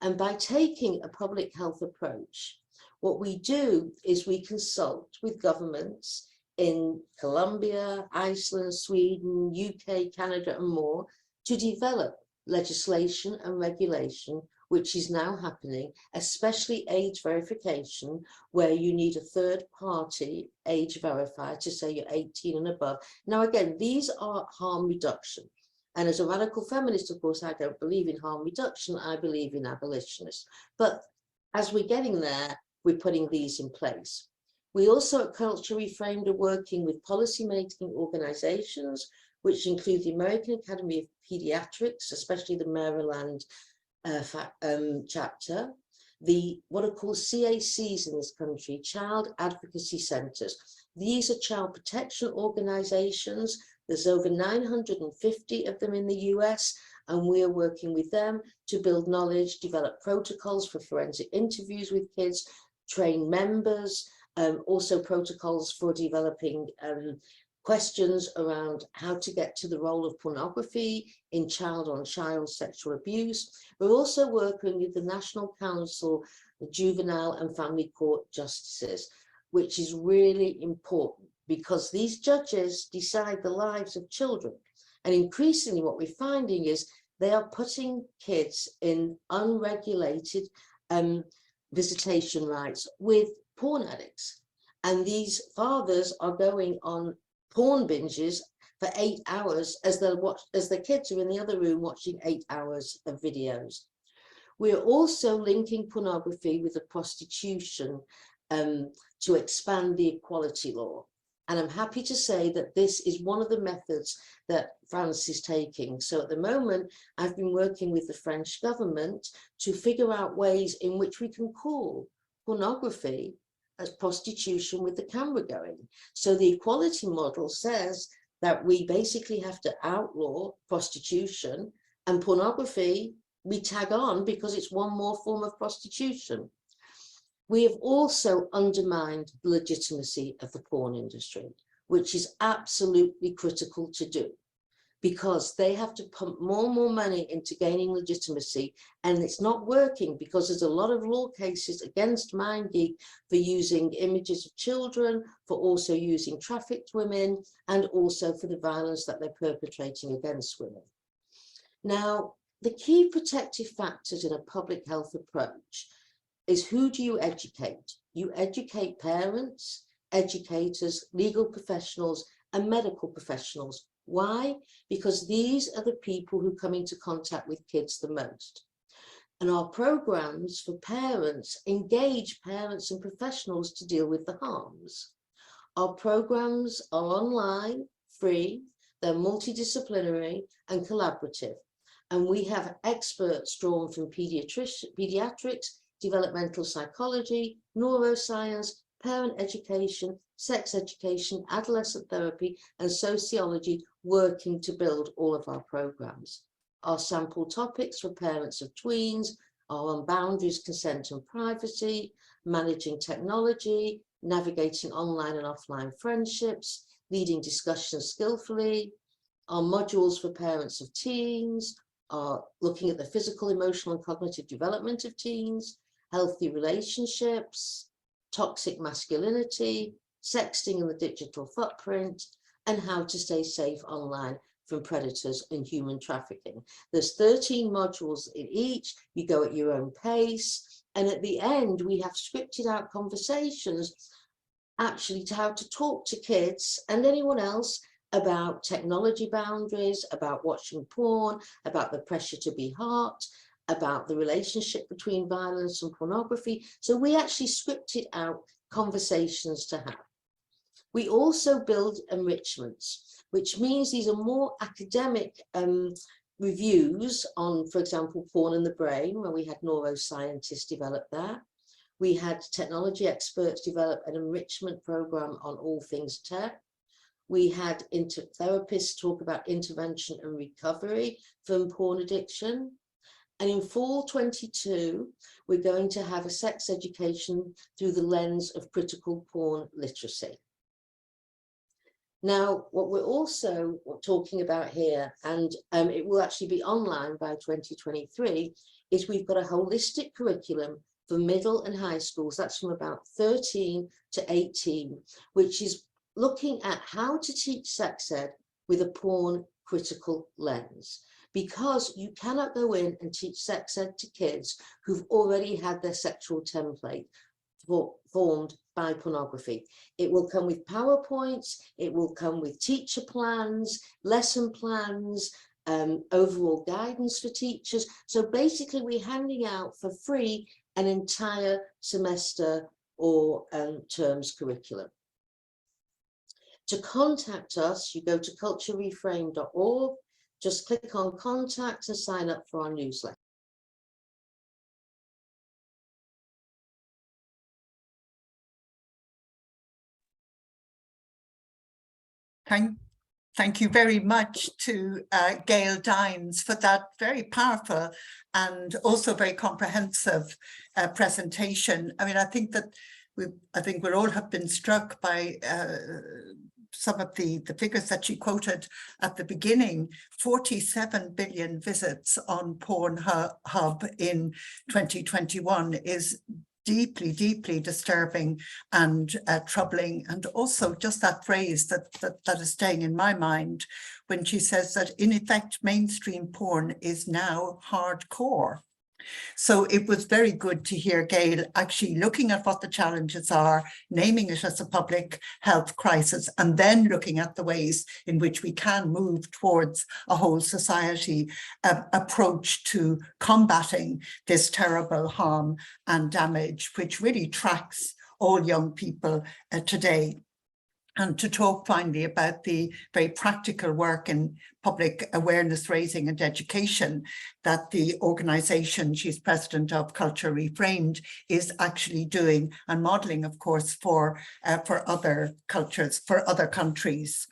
And by taking a public health approach, what we do is we consult with governments in Colombia, Iceland, Sweden, UK, Canada, and more to develop legislation and regulation, which is now happening, especially age verification, where you need a third party age verifier to say you're 18 and above. Now, again, these are harm reduction. And as a radical feminist, of course, I don't believe in harm reduction, I believe in abolitionists. But as we're getting there, we're putting these in place. We also at Culture Reframed are working with policy-making organizations, which include the American Academy of Pediatrics, especially the Maryland chapter, what are called CACs in this country, Child Advocacy Centres. These are child protection organisations. There's over 950 of them in the US, and we are working with them to build knowledge, develop protocols for forensic interviews with kids, train members, also protocols for developing questions around how to get to the role of pornography in child-on-child sexual abuse. We're also working with the National Council of Juvenile and Family Court Justices, which is really important because these judges decide the lives of children. And increasingly what we're finding is they are putting kids in unregulated visitation rights with porn addicts. And these fathers are going on porn binges for 8 hours as the kids are in the other room watching 8 hours of videos. We're also linking pornography with the prostitution to expand the equality law. And I'm happy to say that this is one of the methods that France is taking. So at the moment, I've been working with the French government to figure out ways in which we can call pornography as prostitution with the camera going. So the equality model says that we basically have to outlaw prostitution, and pornography we tag on because it's one more form of prostitution. We have also undermined the legitimacy of the porn industry, which is absolutely critical to do, because they have to pump more and more money into gaining legitimacy, and it's not working because there's a lot of law cases against MindGeek for using images of children, for also using trafficked women, and also for the violence that they're perpetrating against women. Now, the key protective factors in a public health approach is who do you educate? You educate parents, educators, legal professionals, and medical professionals. Why? Because these are the people who come into contact with kids the most. And our programs for parents engage parents and professionals to deal with the harms. Our programs are online, free, they're multidisciplinary and collaborative. And we have experts drawn from pediatrics, developmental psychology, neuroscience, parent education, sex education, adolescent therapy, and sociology, working to build all of our programs. Our sample topics for parents of tweens are on boundaries, consent and privacy, managing technology, navigating online and offline friendships, leading discussions skillfully. Our modules for parents of teens are looking at the physical, emotional, and cognitive development of teens, healthy relationships, toxic masculinity, sexting and the digital footprint, and how to stay safe online from predators and human trafficking. There's 13 modules in each. You go at your own pace. And at the end, we have scripted out conversations actually to how to talk to kids and anyone else about technology boundaries, about watching porn, about the pressure to be hot, about the relationship between violence and pornography. So we actually scripted out conversations to have. We also build enrichments, which means these are more academic reviews on, for example, porn and the brain, where we had neuroscientists develop that. We had technology experts develop an enrichment program on all things tech. We had therapists talk about intervention and recovery from porn addiction. And in fall 22, we're going to have a sex education through the lens of critical porn literacy. Now, what we're also talking about here, and it will actually be online by 2023, is we've got a holistic curriculum for middle and high schools. That's from about 13 to 18, which is looking at how to teach sex ed with a porn critical lens. Because you cannot go in and teach sex ed to kids who've already had their sexual template formed by pornography. It will come with PowerPoints, it will come with teacher plans, lesson plans, overall guidance for teachers. So basically we're handing out for free an entire semester or terms curriculum. To contact us, you go to culturereframed.org, just click on contact and sign up for our newsletter. Thank you very much to Gail Dines for that very powerful and also very comprehensive presentation. I mean, I think that we all have been struck by some of the figures that she quoted at the beginning. 47 billion visits on Pornhub in 2021 is deeply, deeply disturbing and troubling. And also just that phrase that is staying in my mind when she says that in effect, mainstream porn is now hardcore. So it was very good to hear Gail actually looking at what the challenges are, naming it as a public health crisis, and then looking at the ways in which we can move towards a whole society approach to combating this terrible harm and damage, which really tracks all young people today. And to talk finally about the very practical work in public awareness raising and education that the organisation she's president of, Culture Reframed, is actually doing and modelling, of course, for other cultures, for other countries.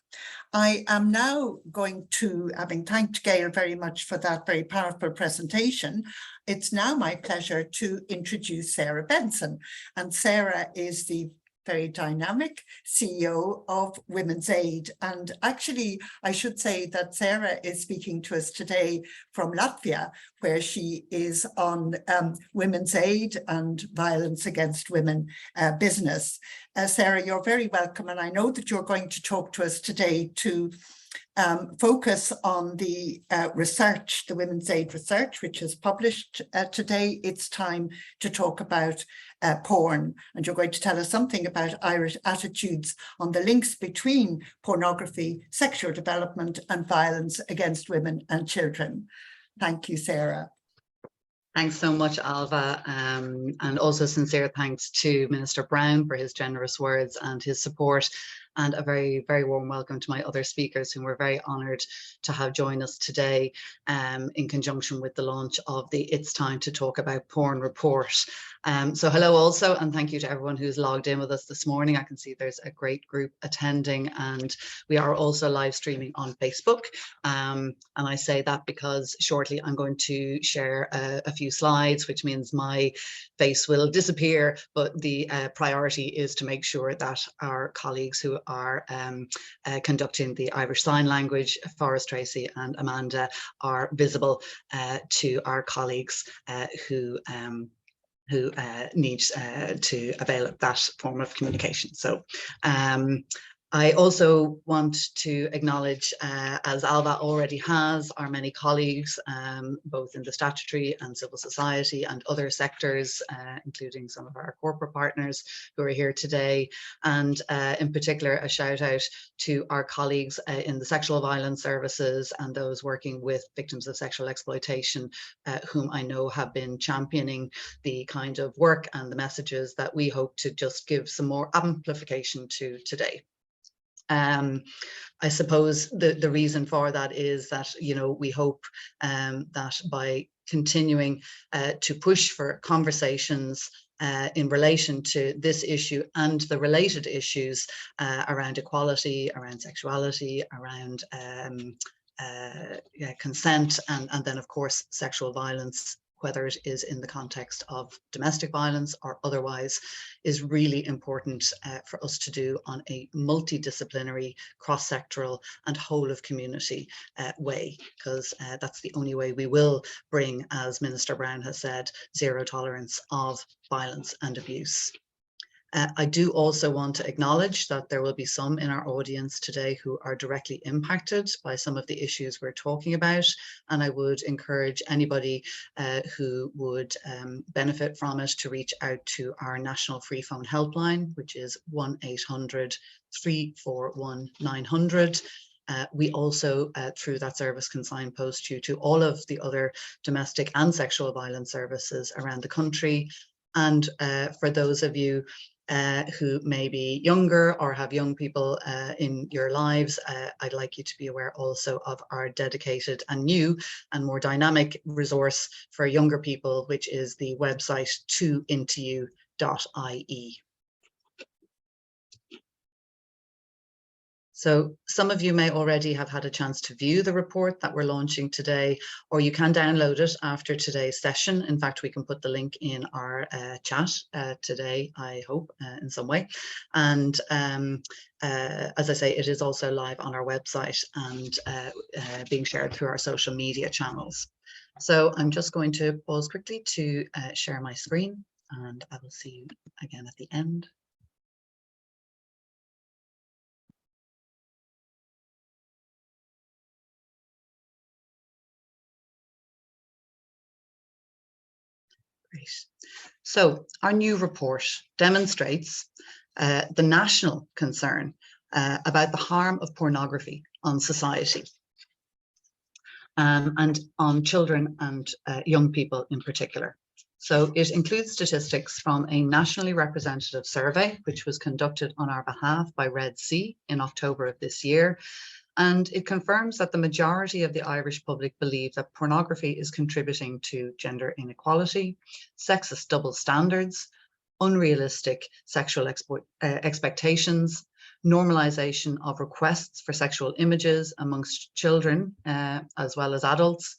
I am now going to, having thanked Gail very much for that very powerful presentation, it's now my pleasure to introduce Sarah Benson. And Sarah is the very dynamic CEO of Women's Aid. And actually, I should say that Sarah is speaking to us today from Latvia, where she is on Women's Aid and violence against women business. Sarah, you're very welcome. And I know that you're going to talk to us today to focus on the research, the Women's Aid research, which is published today. It's time to talk about porn, and you're going to tell us something about Irish attitudes on the links between pornography, sexual development and violence against women and children. Thank you, Sarah. Thanks so much, Ailbhe, and also sincere thanks to Minister Browne for his generous words and his support, and a very, very warm welcome to my other speakers whom we're very honoured to have join us today in conjunction with the launch of the It's Time to Talk About Porn report. So hello also, and thank you to everyone who's logged in with us this morning. I can see there's a great group attending, and we are also live streaming on Facebook. And I say that because shortly I'm going to share a few slides, which means my face will disappear, but the priority is to make sure that our colleagues who are conducting the Irish Sign Language, Forrest, Tracy and Amanda, are visible to our colleagues who need to avail of that form of communication. So I also want to acknowledge, as Ailbhe already has, our many colleagues, both in the statutory and civil society and other sectors, including some of our corporate partners who are here today. And in particular, a shout out to our colleagues in the sexual violence services and those working with victims of sexual exploitation, whom I know have been championing the kind of work and the messages that we hope to just give some more amplification to today. I suppose the reason for that is that, you know, we hope that by continuing to push for conversations in relation to this issue and the related issues around equality, around sexuality, around consent, and then of course sexual violence, whether it is in the context of domestic violence or otherwise, is really important for us to do on a multidisciplinary, cross-sectoral and whole of community way, because that's the only way we will bring, as Minister Browne has said, zero tolerance of violence and abuse. I do also want to acknowledge that there will be some in our audience today who are directly impacted by some of the issues we're talking about, and I would encourage anybody who would benefit from it to reach out to our national free phone helpline, which is 1-800 341 900. We also, through that service, can signpost you to all of the other domestic and sexual violence services around the country. And for those of you who may be younger or have young people in your lives, I'd like you to be aware also of our dedicated and new and more dynamic resource for younger people, which is the website 2intoyou.ie. So some of you may already have had a chance to view the report that we're launching today, or you can download it after today's session. In fact, we can put the link in our chat today, I hope, in some way. And as I say, it is also live on our website and being shared through our social media channels. So I'm just going to pause quickly to share my screen, and I will see you again at the end. Great. So our new report demonstrates the national concern about the harm of pornography on society and on children and young people in particular. So it includes statistics from a nationally representative survey, which was conducted on our behalf by Red C in October of this year. And it confirms that the majority of the Irish public believe that pornography is contributing to gender inequality, sexist double standards, unrealistic sexual expectations, normalization of requests for sexual images amongst children as well as adults,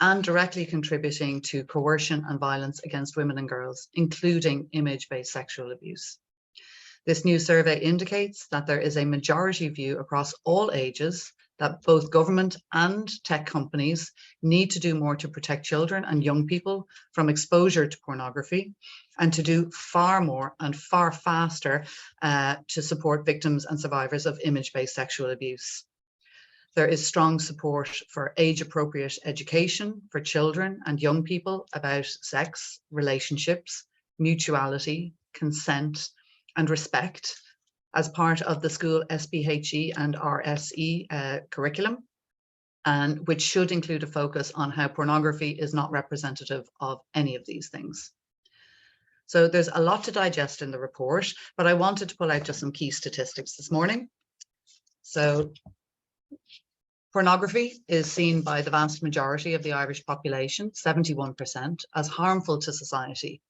and directly contributing to coercion and violence against women and girls, including image-based sexual abuse. This new survey indicates that there is a majority view across all ages that both government and tech companies need to do more to protect children and young people from exposure to pornography, and to do far more and far faster to support victims and survivors of image-based sexual abuse. There is strong support for age-appropriate education for children and young people about sex, relationships, mutuality, consent, and respect as part of the school SPHE and RSE curriculum, and which should include a focus on how pornography is not representative of any of these things. So there's a lot to digest in the report, but I wanted to pull out just some key statistics this morning. So pornography is seen by the vast majority of the Irish population, 71%, as harmful to society.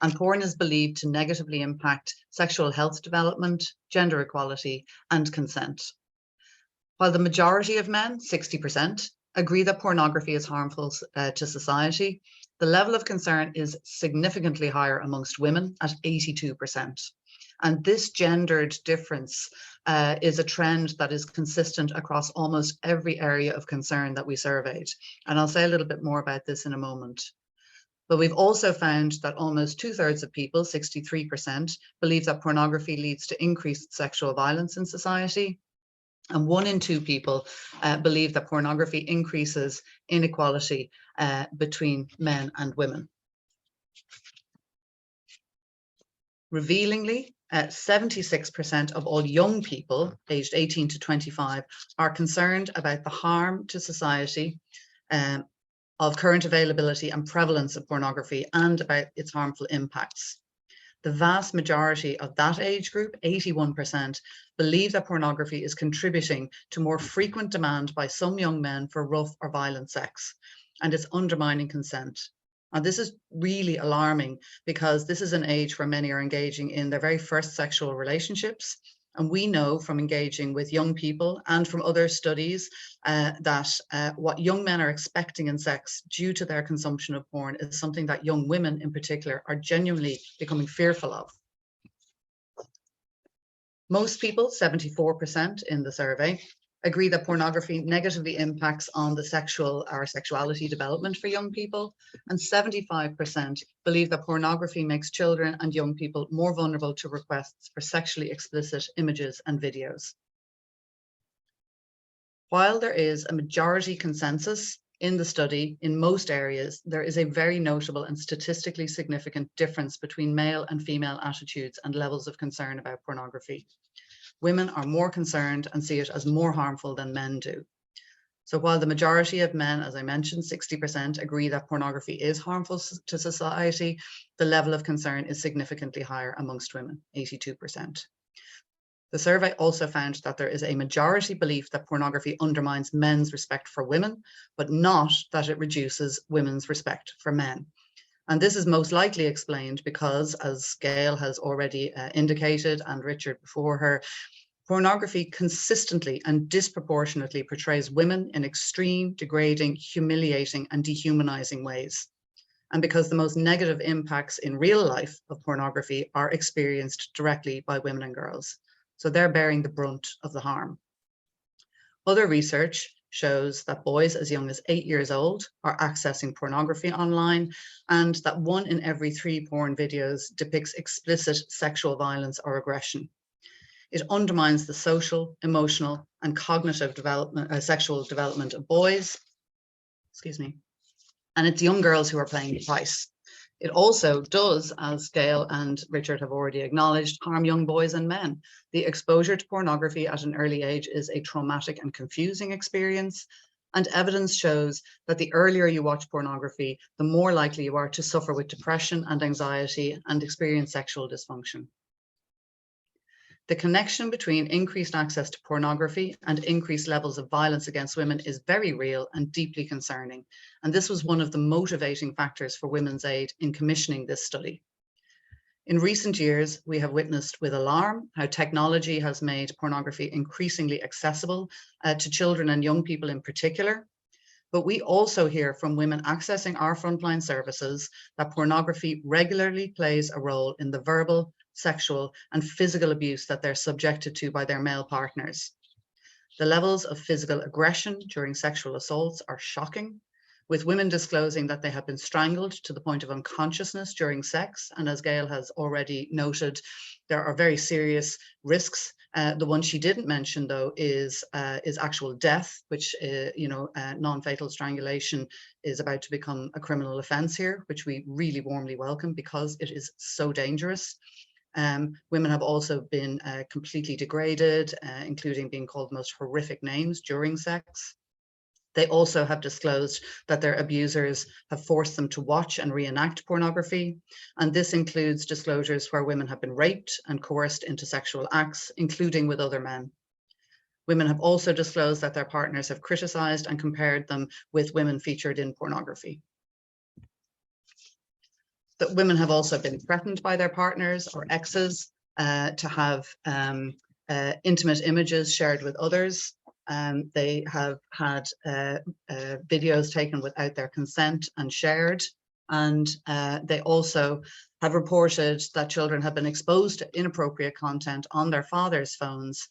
And porn is believed to negatively impact sexual health development, gender equality, and consent. While the majority of men, 60%, agree that pornography is harmful to society, the level of concern is significantly higher amongst women at 82%. And this gendered difference is a trend that is consistent across almost every area of concern that we surveyed. And I'll say a little bit more about this in a moment. But we've also found that almost 2/3 of people, 63%, believe that pornography leads to increased sexual violence in society. And 1 in 2 people believe that pornography increases inequality between men and women. Revealingly, 76% of all young people aged 18 to 25 are concerned about the harm to society of current availability and prevalence of pornography and about its harmful impacts. The vast majority of that age group, 81%, believe that pornography is contributing to more frequent demand by some young men for rough or violent sex, and it's undermining consent. And this is really alarming because this is an age where many are engaging in their very first sexual relationships. And we know from engaging with young people and from other studies that what young men are expecting in sex due to their consumption of porn is something that young women in particular are genuinely becoming fearful of. Most people, 74% in the survey, agree that pornography negatively impacts on the sexuality development for young people, and 75% believe that pornography makes children and young people more vulnerable to requests for sexually explicit images and videos. While there is a majority consensus in the study in most areas, there is a very notable and statistically significant difference between male and female attitudes and levels of concern about pornography. Women are more concerned and see it as more harmful than men do. So while the majority of men, as I mentioned, 60%, agree that pornography is harmful to society, the level of concern is significantly higher amongst women, 82%. The survey also found that there is a majority belief that pornography undermines men's respect for women, but not that it reduces women's respect for men. And this is most likely explained because, as Gail has already indicated, and Richard before her, Pornography consistently and disproportionately portrays women in extreme, degrading, humiliating, and dehumanizing ways. And because the most negative impacts in real life of pornography are experienced directly by women and girls. So they're bearing the brunt of the harm. Other research shows that boys as young as 8 years old are accessing pornography online, and that 1 in every 3 porn videos depicts explicit sexual violence or aggression. It undermines the social, emotional, and cognitive development, sexual development of boys. Excuse me. And it's young girls who are paying the price. It also does, as Gail and Richard have already acknowledged, harm young boys and men. The exposure to pornography at an early age is a traumatic and confusing experience. And evidence shows that the earlier you watch pornography, the more likely you are to suffer with depression and anxiety and experience sexual dysfunction. The connection between increased access to pornography and increased levels of violence against women is very real and deeply concerning. And this was one of the motivating factors for Women's Aid in commissioning this study. In recent years, we have witnessed with alarm how technology has made pornography increasingly accessible to children and young people in particular. But we also hear from women accessing our frontline services that pornography regularly plays a role in the verbal, sexual, and physical abuse that they're subjected to by their male partners. The levels of physical aggression during sexual assaults are shocking, with women disclosing that they have been strangled to the point of unconsciousness during sex. And as Gail has already noted, there are very serious risks. The one she didn't mention, though, is actual death, which, non-fatal strangulation is about to become a criminal offence here, which we really warmly welcome because it is so dangerous. Women have also been completely degraded, including being called the most horrific names during sex. They also have disclosed that their abusers have forced them to watch and reenact pornography. And this includes disclosures where women have been raped and coerced into sexual acts, including with other men. Women have also disclosed that their partners have criticized and compared them with women featured in pornography. That women have also been threatened by their partners or exes to have intimate images shared with others. They have had videos taken without their consent and shared. And they also have reported that children have been exposed to inappropriate content on their father's phones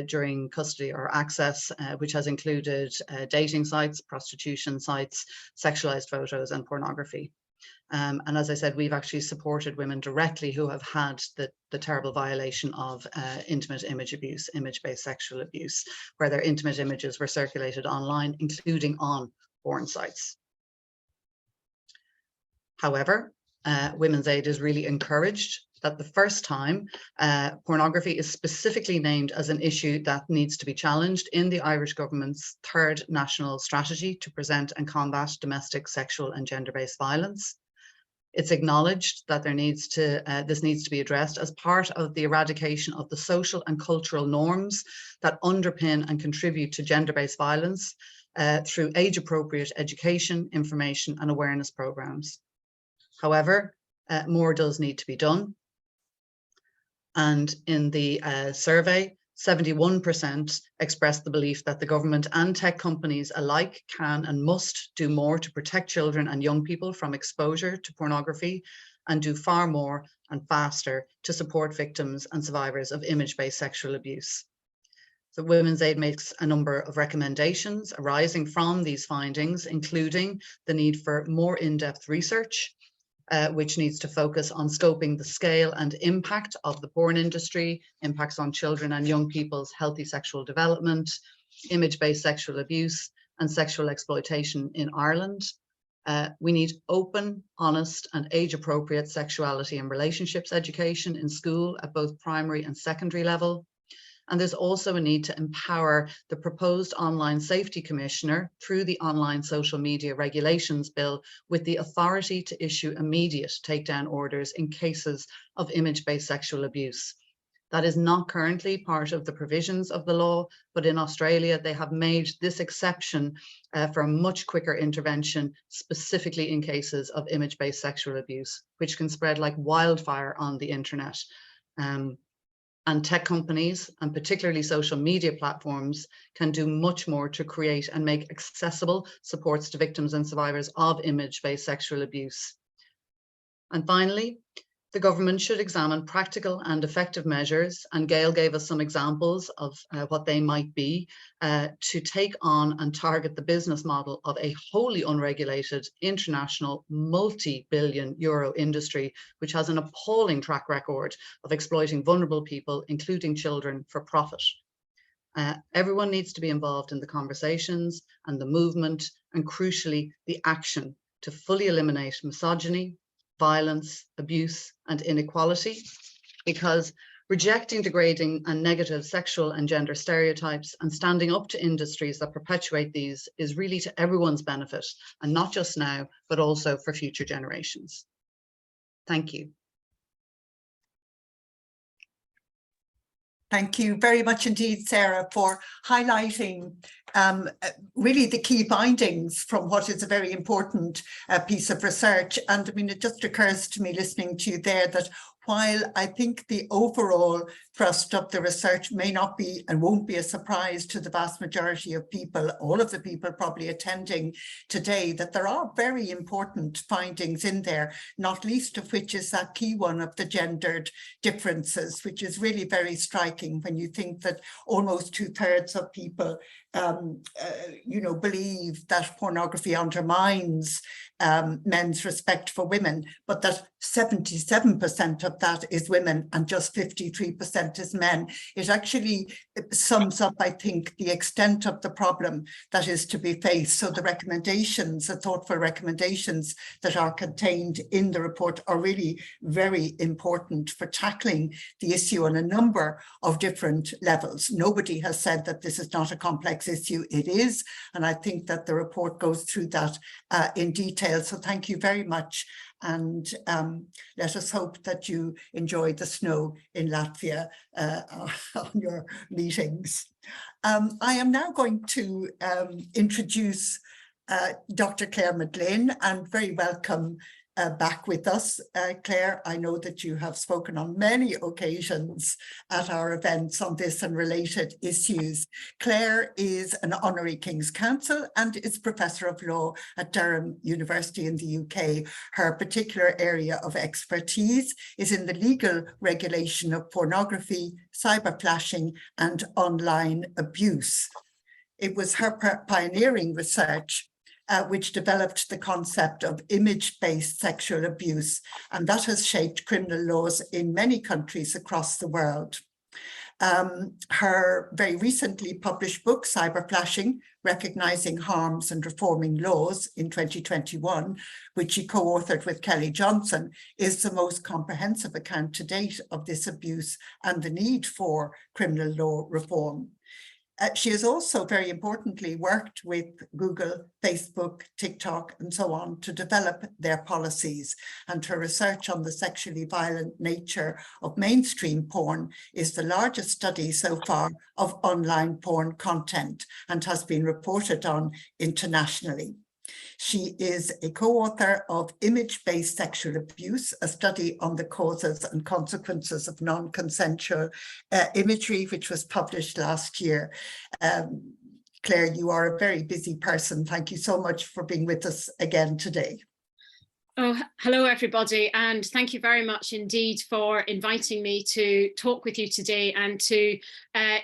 during custody or access, which has included dating sites, prostitution sites, sexualized photos, and pornography. And as I said, we've actually supported women directly who have had the terrible violation of intimate image abuse, image-based sexual abuse, where their intimate images were circulated online, including on porn sites. However, Women's Aid is really encouraged that the first time pornography is specifically named as an issue that needs to be challenged in the Irish government's 3rd national strategy to prevent and combat domestic, sexual and gender-based violence. It's acknowledged that this needs to be addressed as part of the eradication of the social and cultural norms that underpin and contribute to gender-based violence through age-appropriate education, information and awareness programs. However, more does need to be done. And in the survey, 71% expressed the belief that the government and tech companies alike can and must do more to protect children and young people from exposure to pornography, and do far more and faster to support victims and survivors of image-based sexual abuse. So Women's Aid makes a number of recommendations arising from these findings, including the need for more in-depth research, which needs to focus on scoping the scale and impact of the porn industry, impacts on children and young people's healthy sexual development, image-based sexual abuse, and sexual exploitation in Ireland. We need open, honest, and age-appropriate sexuality and relationships education in school at both primary and secondary level. And there's also a need to empower the proposed Online Safety Commissioner through the Online Social Media Regulations Bill with the authority to issue immediate takedown orders in cases of image-based sexual abuse. That is not currently part of the provisions of the law, but in Australia, they have made this exception for a much quicker intervention, specifically in cases of image-based sexual abuse, which can spread like wildfire on the internet. And tech companies, and particularly social media platforms, can do much more to create and make accessible supports to victims and survivors of image-based sexual abuse. And finally, the government should examine practical and effective measures, and Gail gave us some examples of what they might be, to take on and target the business model of a wholly unregulated international multi-billion euro industry, which has an appalling track record of exploiting vulnerable people, including children, for profit. Everyone needs to be involved in the conversations and the movement, and crucially, the action to fully eliminate misogyny, violence, abuse, and inequality, because rejecting degrading and negative sexual and gender stereotypes and standing up to industries that perpetuate these is really to everyone's benefit, and not just now, but also for future generations. Thank you. Thank you very much indeed, Sarah, for highlighting really the key findings from what is a very important piece of research. And I mean, it just occurs to me listening to you there that while I think the overall thrust of the research may not be and won't be a surprise to the vast majority of people, all of the people probably attending today, that there are very important findings in there, not least of which is that key one of the gendered differences, which is really very striking when you think that almost 2/3 of people believe that pornography undermines men's respect for women, but that 77% of that is women and just 53% is men. It actually sums up, I think, the extent of the problem that is to be faced. So the recommendations, the thoughtful recommendations that are contained in the report are really very important for tackling the issue on a number of different levels. Nobody has said that this is not a complex issue. It is, and I think that the report goes through that in detail. So thank you very much, and let us hope that you enjoy the snow in Latvia on your meetings. I am now going to introduce Dr. Clare McGlynn, and very welcome back with us. Clare, I know that you have spoken on many occasions at our events on this and related issues. Clare is an Honorary King's Counsel and is Professor of Law at Durham University in the UK. Her particular area of expertise is in the legal regulation of pornography, cyberflashing, and online abuse. It was her pioneering research which developed the concept of image-based sexual abuse, and that has shaped criminal laws in many countries across the world. Her very recently published book, Cyberflashing, Recognizing Harms and Reforming Laws in 2021, which she co-authored with Kelly Johnson, is the most comprehensive account to date of this abuse and the need for criminal law reform. She has also, very importantly, worked with Google, Facebook, TikTok, and so on to develop their policies. And her research on the sexually violent nature of mainstream porn is the largest study so far of online porn content and has been reported on internationally. She is a co-author of Image-Based Sexual Abuse, a study on the causes and consequences of non-consensual imagery, which was published last year. Clare, you are a very busy person. Thank you so much for being with us again today. Oh, hello, everybody, and thank you very much indeed for inviting me to talk with you today and to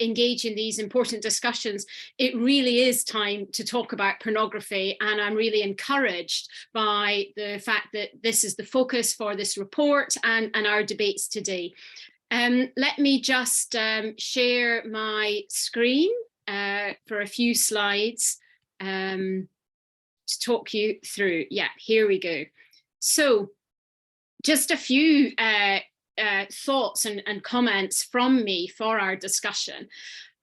engage in these important discussions. It really is time to talk about pornography, and I'm really encouraged by the fact that this is the focus for this report and our debates today. Let me just share my screen for a few slides to talk you through. Yeah, here we go. So just a few thoughts and comments from me for our discussion.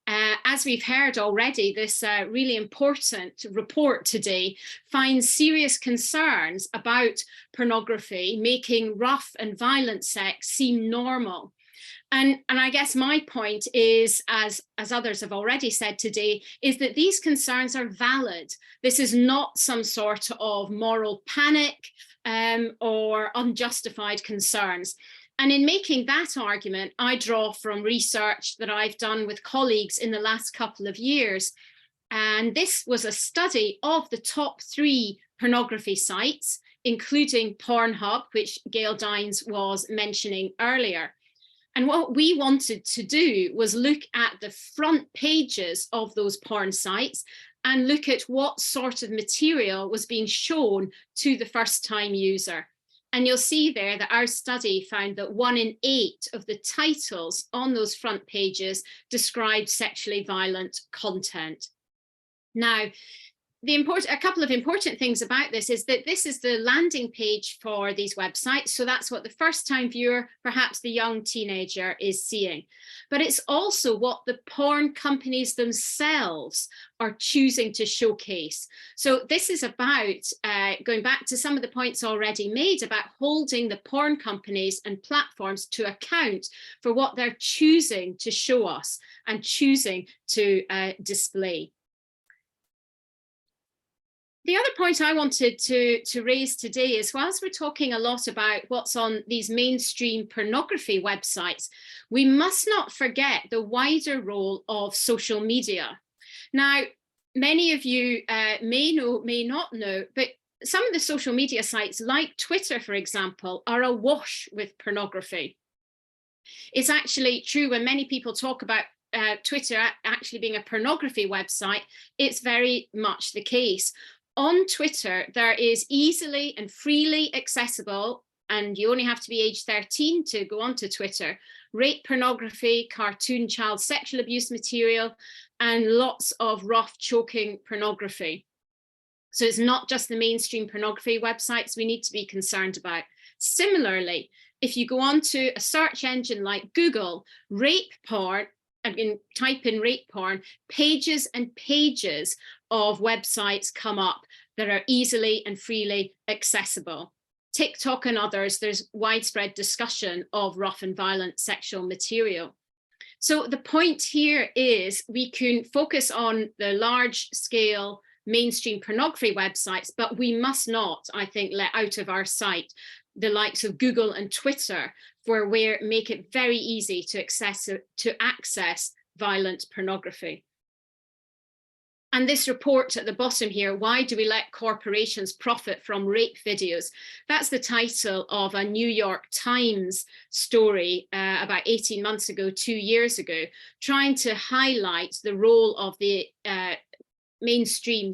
As we've heard already, this really important report today finds serious concerns about pornography making rough and violent sex seem normal. And I guess my point is, as others have already said today, is that these concerns are valid. This is not some sort of moral panic or unjustified concerns. And in making that argument, I draw from research that I've done with colleagues in the last couple of years. And this was a study of the top 3 pornography sites, including Pornhub, which Gail Dines was mentioning earlier. And what we wanted to do was look at the front pages of those porn sites and look at what sort of material was being shown to the first-time user. And you'll see there that our study found that 1 in 8 of the titles on those front pages described sexually violent content. Now, a couple of important things about this is that this is the landing page for these websites. So that's what the first-time viewer, perhaps the young teenager, is seeing. But it's also what the porn companies themselves are choosing to showcase. So this is about, going back to some of the points already made, about holding the porn companies and platforms to account for what they're choosing to show us and choosing to display. The other point I wanted to raise today is, whilst we're talking a lot about what's on these mainstream pornography websites, we must not forget the wider role of social media. Now, many of you may know, may not know, but some of the social media sites like Twitter, for example, are awash with pornography. It's actually true when many people talk about Twitter actually being a pornography website, it's very much the case. On Twitter, there is easily and freely accessible, and you only have to be age 13 to go onto Twitter, rape pornography, cartoon child sexual abuse material, and lots of rough, choking pornography. So it's not just the mainstream pornography websites we need to be concerned about. Similarly, if you go onto a search engine like Google, rape porn, and type in rape porn, pages and pages of websites come up that are easily and freely accessible. TikTok and others, there's widespread discussion of rough and violent sexual material. So the point here is we can focus on the large scale mainstream pornography websites, but we must not, I think, let out of our sight the likes of Google and Twitter, where we make it very easy to access violent pornography. And this report at the bottom here, why do we let corporations profit from rape videos? That's the title of a New York Times story about 18 months ago, 2 years ago, trying to highlight the role of the mainstream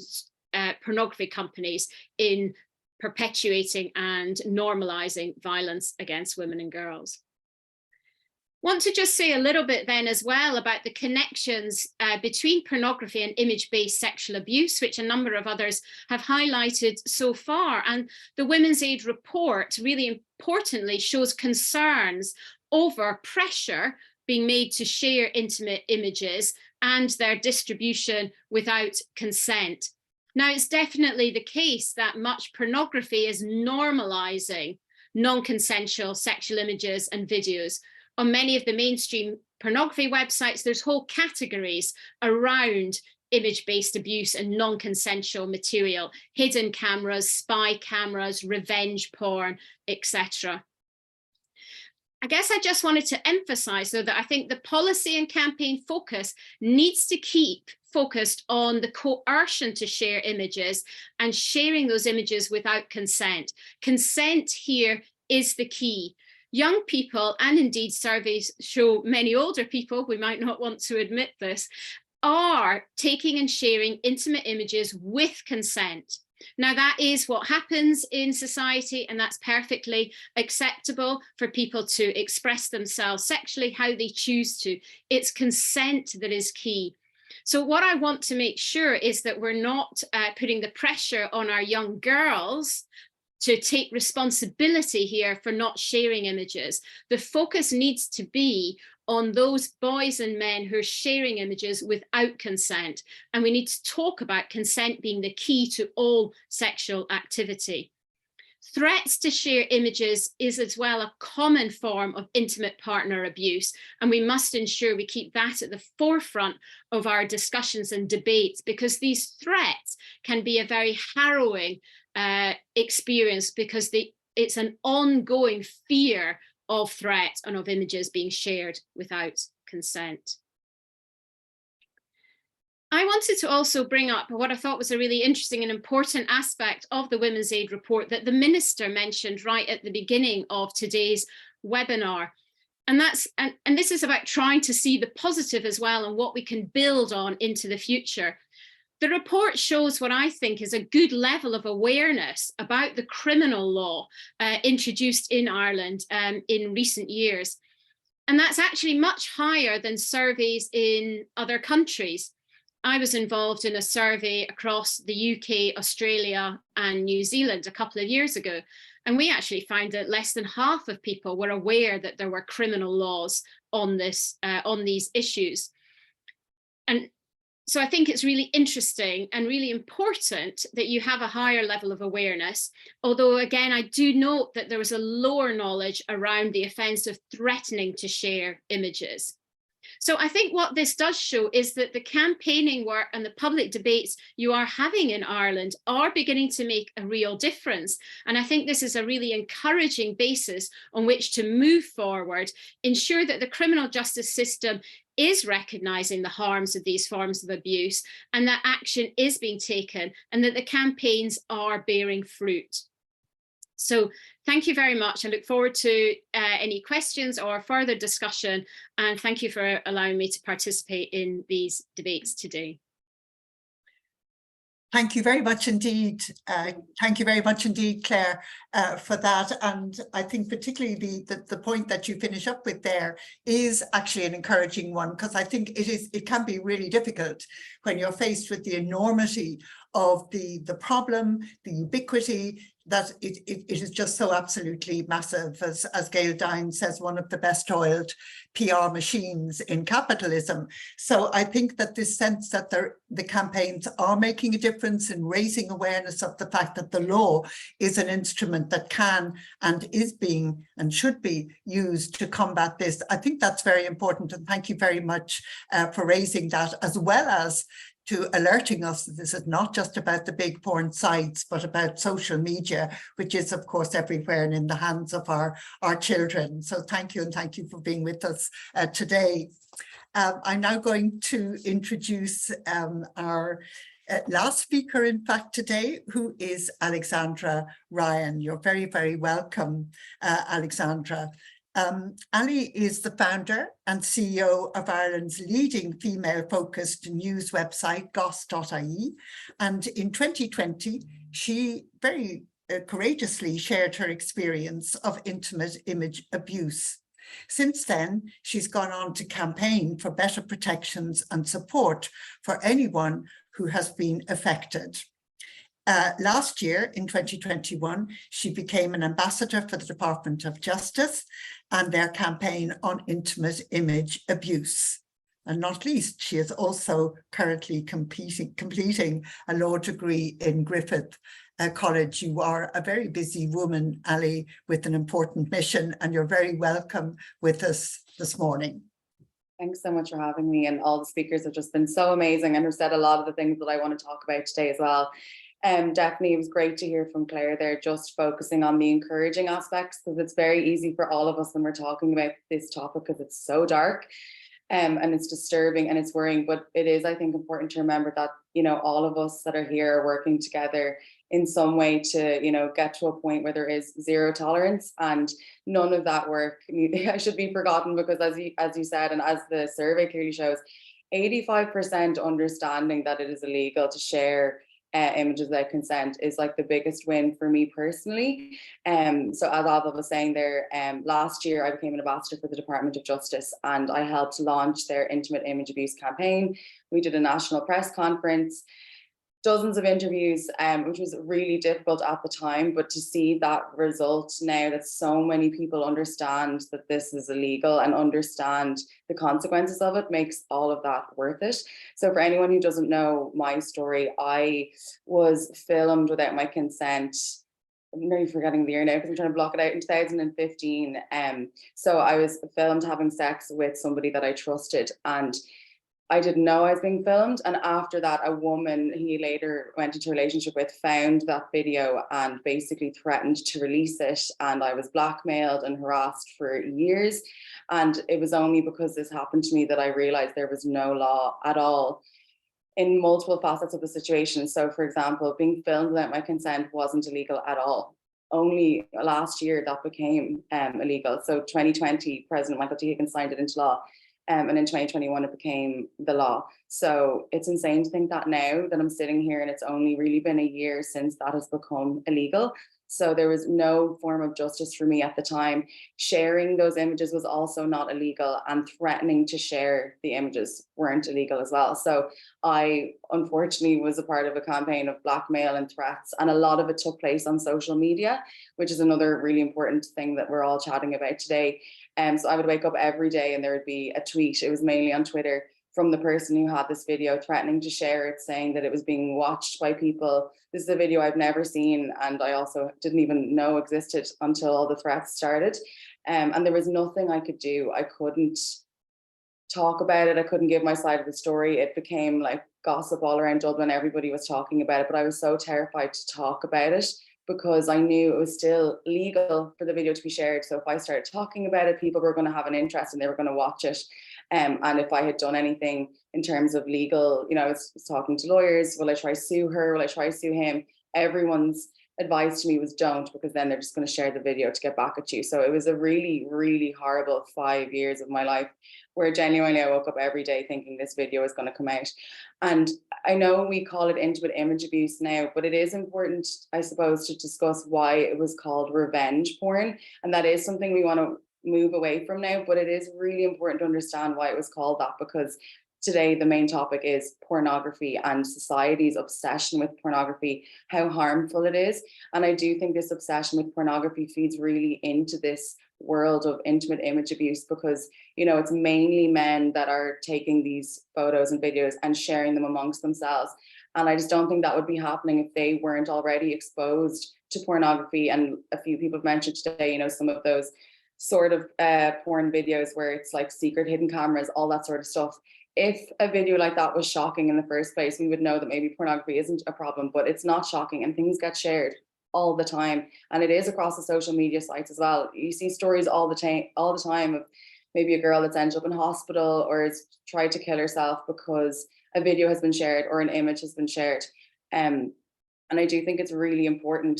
pornography companies in perpetuating and normalizing violence against women and girls. Want to just say a little bit then as well about the connections between pornography and image-based sexual abuse, which a number of others have highlighted so far. And the Women's Aid report really importantly shows concerns over pressure being made to share intimate images and their distribution without consent. Now, it's definitely the case that much pornography is normalizing non-consensual sexual images and videos. On many of the mainstream pornography websites, there's whole categories around image-based abuse and non-consensual material, hidden cameras, spy cameras, revenge porn, etc. I guess I just wanted to emphasize, though, that I think the policy and campaign focus needs to keep focused on the coercion to share images and sharing those images without consent. Consent here is the key. Young people, and indeed surveys show many older people, we might not want to admit this, are taking and sharing intimate images with consent. Now, that is what happens in society, and that's perfectly acceptable for people to express themselves sexually how they choose to. It's consent that is key. So what I want to make sure is that we're not putting the pressure on our young girls to take responsibility here for not sharing images. The focus needs to be on those boys and men who are sharing images without consent. And we need to talk about consent being the key to all sexual activity. Threats to share images is as well a common form of intimate partner abuse, and we must ensure we keep that at the forefront of our discussions and debates, because these threats can be a very harrowing experience, because it's an ongoing fear of threat and of images being shared without consent. I wanted to also bring up what I thought was a really interesting and important aspect of the Women's Aid report that the Minister mentioned right at the beginning of today's webinar. And this is about trying to see the positive as well and what we can build on into the future. The report shows what I think is a good level of awareness about the criminal law introduced in Ireland in recent years. And that's actually much higher than surveys in other countries. I was involved in a survey across the UK, Australia, and New Zealand a couple of years ago. And we actually found that less than half of people were aware that there were criminal laws on these issues. And so I think it's really interesting and really important that you have a higher level of awareness. Although, again, I do note that there was a lower knowledge around the offence of threatening to share images. So I think what this does show is that the campaigning work and the public debates you are having in Ireland are beginning to make a real difference. And I think this is a really encouraging basis on which to move forward, ensure that the criminal justice system is recognising the harms of these forms of abuse and that action is being taken and that the campaigns are bearing fruit. So thank you very much. I look forward to any questions or further discussion, and thank you for allowing me to participate in these debates today. Thank you very much indeed. Thank you very much indeed, Claire, for that. And I think particularly the point that you finish up with there is actually an encouraging one, because I think it can be really difficult when you're faced with the enormity of the problem, the ubiquity, that it is just so absolutely massive. As Gail Dine says, one of the best oiled PR machines in capitalism. So I think that this sense that the campaigns are making a difference in raising awareness of the fact that the law is an instrument that can and is being and should be used to combat this. I think that's very important, and thank you very much for raising that, as well as to alerting us that this is not just about the big porn sites, but about social media, which is, of course, everywhere and in the hands of our children. So thank you, and thank you for being with us today. I'm now going to introduce our last speaker, in fact, today, who is Alexandra Ryan. You're very, very welcome, Alexandra. Ali is the founder and CEO of Ireland's leading female-focused news website, goss.ie, and in 2020, she very courageously shared her experience of intimate image abuse. Since then, she's gone on to campaign for better protections and support for anyone who has been affected. Last year, in 2021, she became an ambassador for the Department of Justice and their campaign on intimate image abuse. And not least, she is also currently completing a law degree in Griffith College. You are a very busy woman, Ali, with an important mission, and you're very welcome with us this morning. Thanks so much for having me, and all the speakers have just been so amazing and have said a lot of the things that I want to talk about today as well. Definitely, it was great to hear from Claire there, just focusing on the encouraging aspects, because it's very easy for all of us when we're talking about this topic, because it's so dark and it's disturbing and it's worrying. But it is, I think, important to remember that, you know, all of us that are here are working together in some way to, you know, get to a point where there is zero tolerance, and none of that work should be forgotten, because as you said, and as the survey clearly shows, 85% understanding that it is illegal to share images without consent is like the biggest win for me personally. So as Ailbhe was saying there, last year I became an ambassador for the Department of Justice, and I helped launch their intimate image abuse campaign. We did a national press conference, dozens of interviews, which was really difficult at the time, but to see that result now, that so many people understand that this is illegal and understand the consequences of it, makes all of that worth it. So for anyone who doesn't know my story, I was filmed without my consent. I'm nearly forgetting the year now because I'm trying to block it out, in 2015. So I was filmed having sex with somebody that I trusted, and I didn't know I was being filmed. And after that, a woman he later went into a relationship with found that video and basically threatened to release it. And I was blackmailed and harassed for years. And it was only because this happened to me that I realized there was no law at all in multiple facets of the situation. So for example, being filmed without my consent wasn't illegal at all. Only last year that became illegal. So 2020, President Michael T. Higgins signed it into law. And in 2021, it became the law. So it's insane to think that now that I'm sitting here and it's only really been a year since that has become illegal. So there was no form of justice for me at the time. Sharing those images was also not illegal, and threatening to share the images weren't illegal as well. So I unfortunately was a part of a campaign of blackmail and threats, and a lot of it took place on social media, which is another really important thing that we're all chatting about today. So I would wake up every day and there would be a tweet, it was mainly on Twitter, from the person who had this video threatening to share it, saying that it was being watched by people. This is a video I've never seen, and I also didn't even know existed until all the threats started. And there was nothing I could do. I couldn't talk about it. I couldn't give my side of the story. It became like gossip all around Dublin. Everybody was talking about it, but I was so terrified to talk about it because I knew it was still legal for the video to be shared. So if I started talking about it, people were going to have an interest and they were going to watch it. And if I had done anything in terms of legal, I was talking to lawyers, will I try to sue her? Will I try to sue him? Everyone's advice to me was don't, because then they're just going to share the video to get back at you. So it was a really, really horrible 5 years of my life where genuinely I woke up every day thinking this video is going to come out. And I know we call it intimate image abuse now, but it is important, I suppose, to discuss why it was called revenge porn. And that is something we want to move away from now, but it is really important to understand why it was called that, because today the main topic is pornography and society's obsession with pornography, how harmful it is. And I do think this obsession with pornography feeds really into this world of intimate image abuse, because it's mainly men that are taking these photos and videos and sharing them amongst themselves. And I just don't think that would be happening if they weren't already exposed to pornography. And a few people have mentioned today, some of those sort of porn videos where it's like secret hidden cameras, all that sort of stuff. If a video like that was shocking in the first place, we would know that maybe pornography isn't a problem, but it's not shocking, and things get shared all the time. And it is across the social media sites as well. You see stories all the time of maybe a girl that's ended up in hospital or has tried to kill herself because a video has been shared or an image has been shared. And I do think it's really important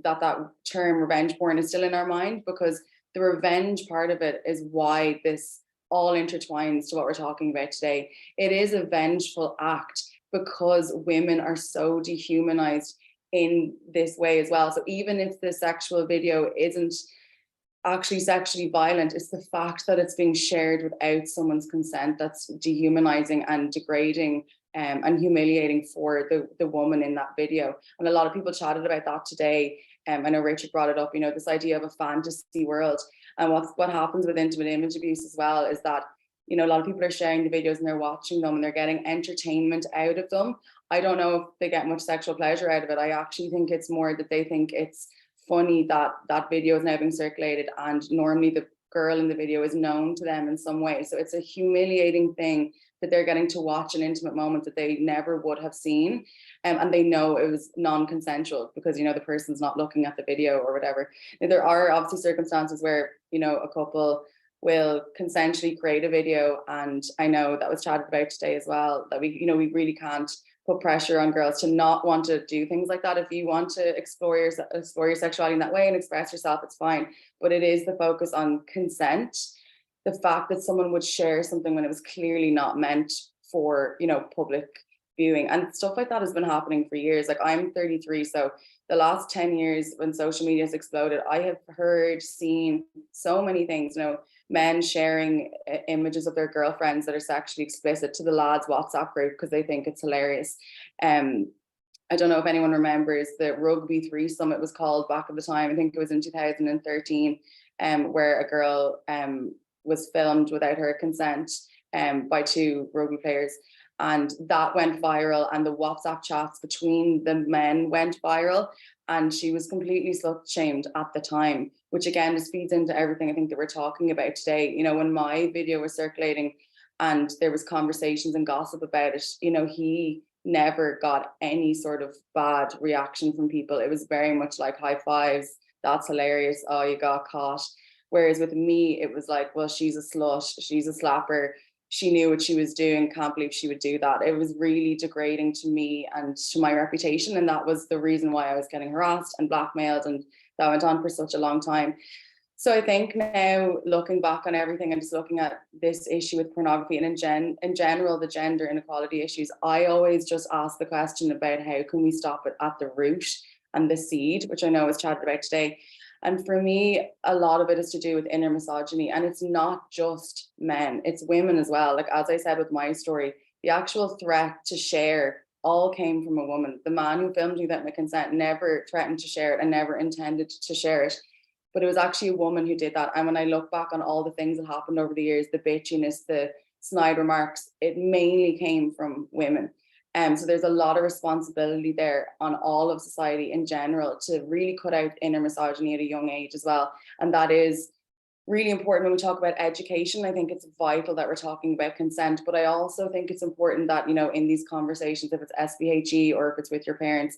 that that term revenge porn is still in our mind, because the revenge part of it is why this all intertwines to what we're talking about today. It is a vengeful act because women are so dehumanized in this way as well. So even if the sexual video isn't actually sexually violent, it's the fact that it's being shared without someone's consent that's dehumanizing and degrading and humiliating for the woman in that video. And a lot of people chatted about that today. I know Richard brought it up, this idea of a fantasy world. And what happens with intimate image abuse as well is that, a lot of people are sharing the videos and they're watching them and they're getting entertainment out of them. I don't know if they get much sexual pleasure out of it. I actually think it's more that they think it's funny that that video is now being circulated, and normally the girl in the video is known to them in some way. So it's a humiliating thing that they're getting to watch an intimate moment that they never would have seen. And they know it was non-consensual because, the person's not looking at the video or whatever. Now, there are obviously circumstances where, a couple will consensually create a video. And I know that was chatted about today as well, that we really can't put pressure on girls to not want to do things like that. If you want to explore your sexuality in that way and express yourself, it's fine. But it is the focus on consent. The fact that someone would share something when it was clearly not meant for, public viewing, and stuff like that has been happening for years. Like, I'm 33, so the last 10 years when social media has exploded, I have heard, seen so many things, men sharing images of their girlfriends that are sexually explicit to the lads' WhatsApp group because they think it's hilarious. I don't know if anyone remembers the rugby threesome, it was called back at the time. I think it was in 2013, where a girl was filmed without her consent by two rugby players. And that went viral, and the WhatsApp chats between the men went viral, and she was completely slut-shamed at the time, which again just feeds into everything I think that we're talking about today. When my video was circulating and there was conversations and gossip about it, you know, he never got any sort of bad reaction from people. It was very much like high fives, that's hilarious, oh, you got caught. Whereas with me, it was like, well, she's a slut, she's a slapper, she knew what she was doing, can't believe she would do that. It was really degrading to me and to my reputation. And that was the reason why I was getting harassed and blackmailed. And that went on for such a long time. So I think now, looking back on everything and just looking at this issue with pornography and in general, the gender inequality issues, I always just ask the question about how can we stop it at the root and the seed, which I know is chatted about today. And for me, a lot of it is to do with inner misogyny. And it's not just men, it's women as well. Like, as I said with my story, the actual threat to share all came from a woman. The man who filmed me without my consent never threatened to share it and never intended to share it. But it was actually a woman who did that. And when I look back on all the things that happened over the years, the bitchiness, the snide remarks, it mainly came from women. So there's a lot of responsibility there on all of society in general to really cut out inner misogyny at a young age as well. And that is really important when we talk about education. I think it's vital that we're talking about consent, but I also think it's important that, you know, in these conversations, if it's SPHE or if it's with your parents,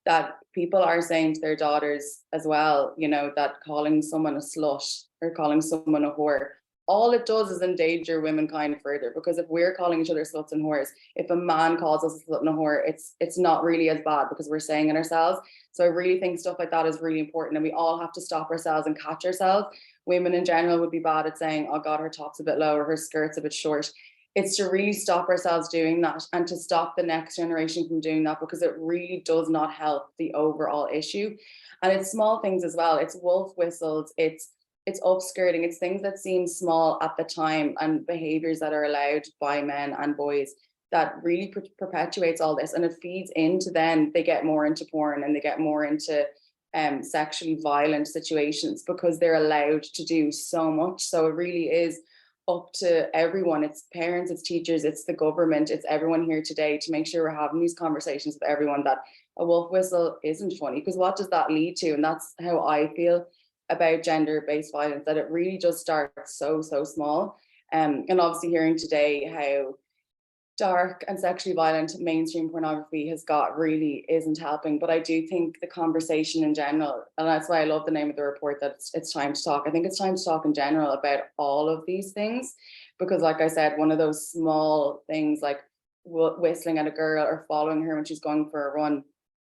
that people are saying to their daughters as well, you know, that calling someone a slut or calling someone a whore, all it does is endanger womankind further. Because if we're calling each other sluts and whores, if a man calls us a slut and a whore, it's not really as bad because we're saying it ourselves. So I really think stuff like that is really important, and we all have to stop ourselves and catch ourselves. Women in general would be bad at saying, oh God, her top's a bit low or her skirt's a bit short. It's to really stop ourselves doing that and to stop the next generation from doing that, because it really does not help the overall issue. And it's small things as well. It's wolf whistles, it's upskirting, it's things that seem small at the time and behaviors that are allowed by men and boys that really perpetuates all this. And it feeds into, then they get more into porn and they get more into sexually violent situations because they're allowed to do so much. So it really is up to everyone. It's parents, it's teachers, it's the government, it's everyone here today to make sure we're having these conversations with everyone, that a wolf whistle isn't funny, because what does that lead to? And that's how I feel about gender-based violence, that it really just starts so small. And obviously hearing today how dark and sexually violent mainstream pornography has got really isn't helping. But I do think the conversation in general, and that's why I love the name of the report, that it's time to talk. I think it's time to talk in general about all of these things, because like I said, one of those small things like whistling at a girl or following her when she's going for a run,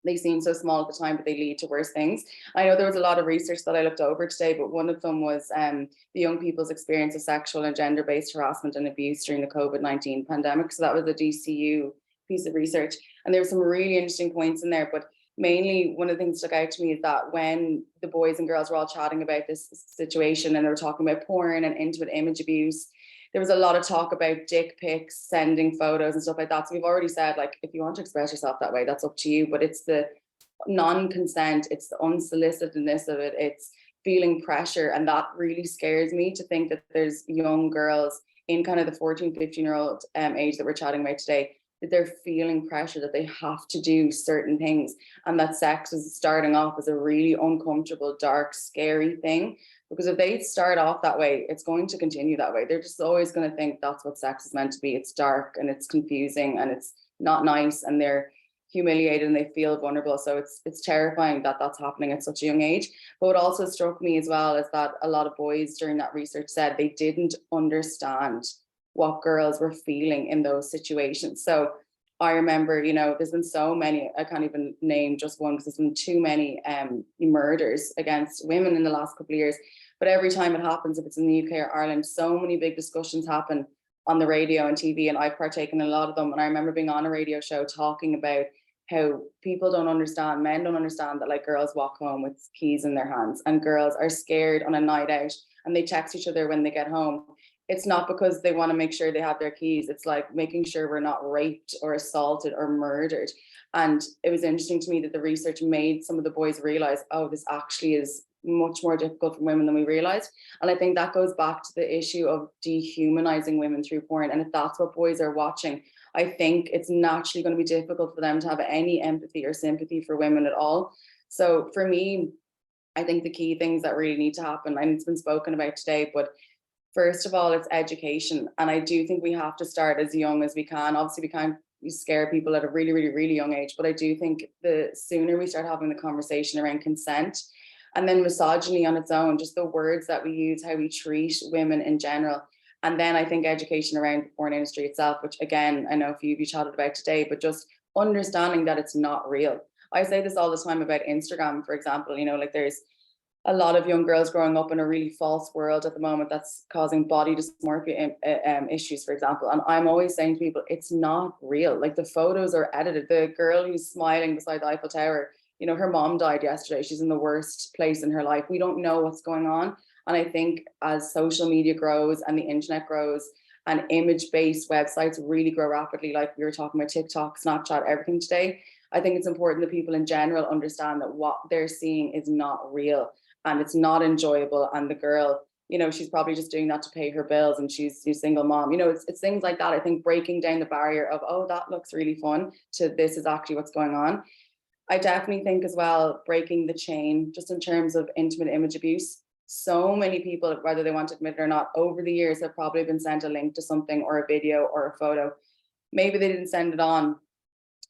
they seem so small at the time, but they lead to worse things. I know there was a lot of research that I looked over today, but one of them was the young people's experience of sexual and gender-based harassment and abuse during the COVID-19 pandemic. So that was a DCU piece of research. And there were some really interesting points in there, but mainly one of the things that stuck out to me is that when the boys and girls were all chatting about this situation and they were talking about porn and intimate image abuse, there was a lot of talk about dick pics, sending photos and stuff like that. So we've already said, like, if you want to express yourself that way, that's up to you. But it's the non-consent, it's the unsolicitedness of it, it's feeling pressure. And that really scares me, to think that there's young girls in kind of the 14, 15-year-old age that we're chatting about today, that they're feeling pressure, that they have to do certain things, and that sex is starting off as a really uncomfortable, dark, scary thing. Because if they start off that way, it's going to continue that way. They're just always going to think that's what sex is meant to be. It's dark and it's confusing and it's not nice, and they're humiliated and they feel vulnerable. So it's terrifying that that's happening at such a young age. But what also struck me as well is that a lot of boys during that research said they didn't understand what girls were feeling in those situations. So I remember, you know, there's been so many, I can't even name just one because there's been too many murders against women in the last couple of years. But every time it happens, if it's in the UK or Ireland, so many big discussions happen on the radio and TV, and I've partaken in a lot of them. And I remember being on a radio show talking about how people don't understand, men don't understand that, like, girls walk home with keys in their hands and girls are scared on a night out and they text each other when they get home. It's not because they want to make sure they have their keys. It's like making sure we're not raped or assaulted or murdered. And it was interesting to me that the research made some of the boys realize, oh, this actually is much more difficult for women than we realized. And I think that goes back to the issue of dehumanizing women through porn. And if that's what boys are watching, I think it's naturally going to be difficult for them to have any empathy or sympathy for women at all. So for me, I think the key things that really need to happen, and it's been spoken about today, but First of all, it's education. And I do think we have to start as young as we can. Obviously, we can't scare people at a really, really, really young age, but I do think the sooner we start having the conversation around consent, and then misogyny on its own, just the words that we use, how we treat women in general. And then I think education around the porn industry itself, which again, I know a few of you chatted about today, but just understanding that it's not real. I say this all the time about Instagram, for example, you know, like there's a lot of young girls growing up in a really false world at the moment that's causing body dysmorphia issues, for example. And I'm always saying to people, it's not real. Like the photos are edited. The girl who's smiling beside the Eiffel Tower, you know, her mom died yesterday. She's in the worst place in her life. We don't know what's going on. And I think as social media grows and the internet grows and image-based websites really grow rapidly, like we were talking about TikTok, Snapchat, everything today, I think it's important that people in general understand that what they're seeing is not real and it's not enjoyable. And the girl, you know, she's probably just doing that to pay her bills and she's a single mom. You know, it's things like that. I think breaking down the barrier of, oh, that looks really fun, to this is actually what's going on. I definitely think as well, breaking the chain, just in terms of intimate image abuse. So many people, whether they want to admit it or not, over the years have probably been sent a link to something or a video or a photo. Maybe they didn't send it on,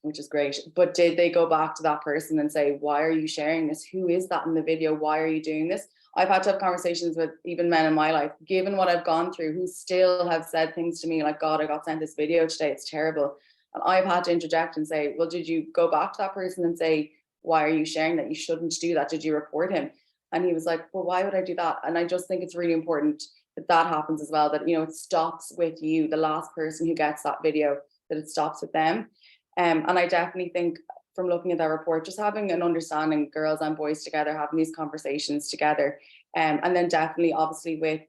which is great, but did they go back to that person and say, why are you sharing this? Who is that in the video? Why are you doing this? I've had to have conversations with even men in my life, given what I've gone through, who still have said things to me like, God, I got sent this video today, it's terrible. And I've had to interject and say, well, did you go back to that person and say, why are you sharing that? You shouldn't do that. Did you report him? And he was like, well, why would I do that? And I just think it's really important that that happens as well, that, you know, it stops with you, the last person who gets that video, that it stops with them. And I definitely think from looking at that report, just having an understanding, girls and boys together, having these conversations together. And then definitely, obviously, with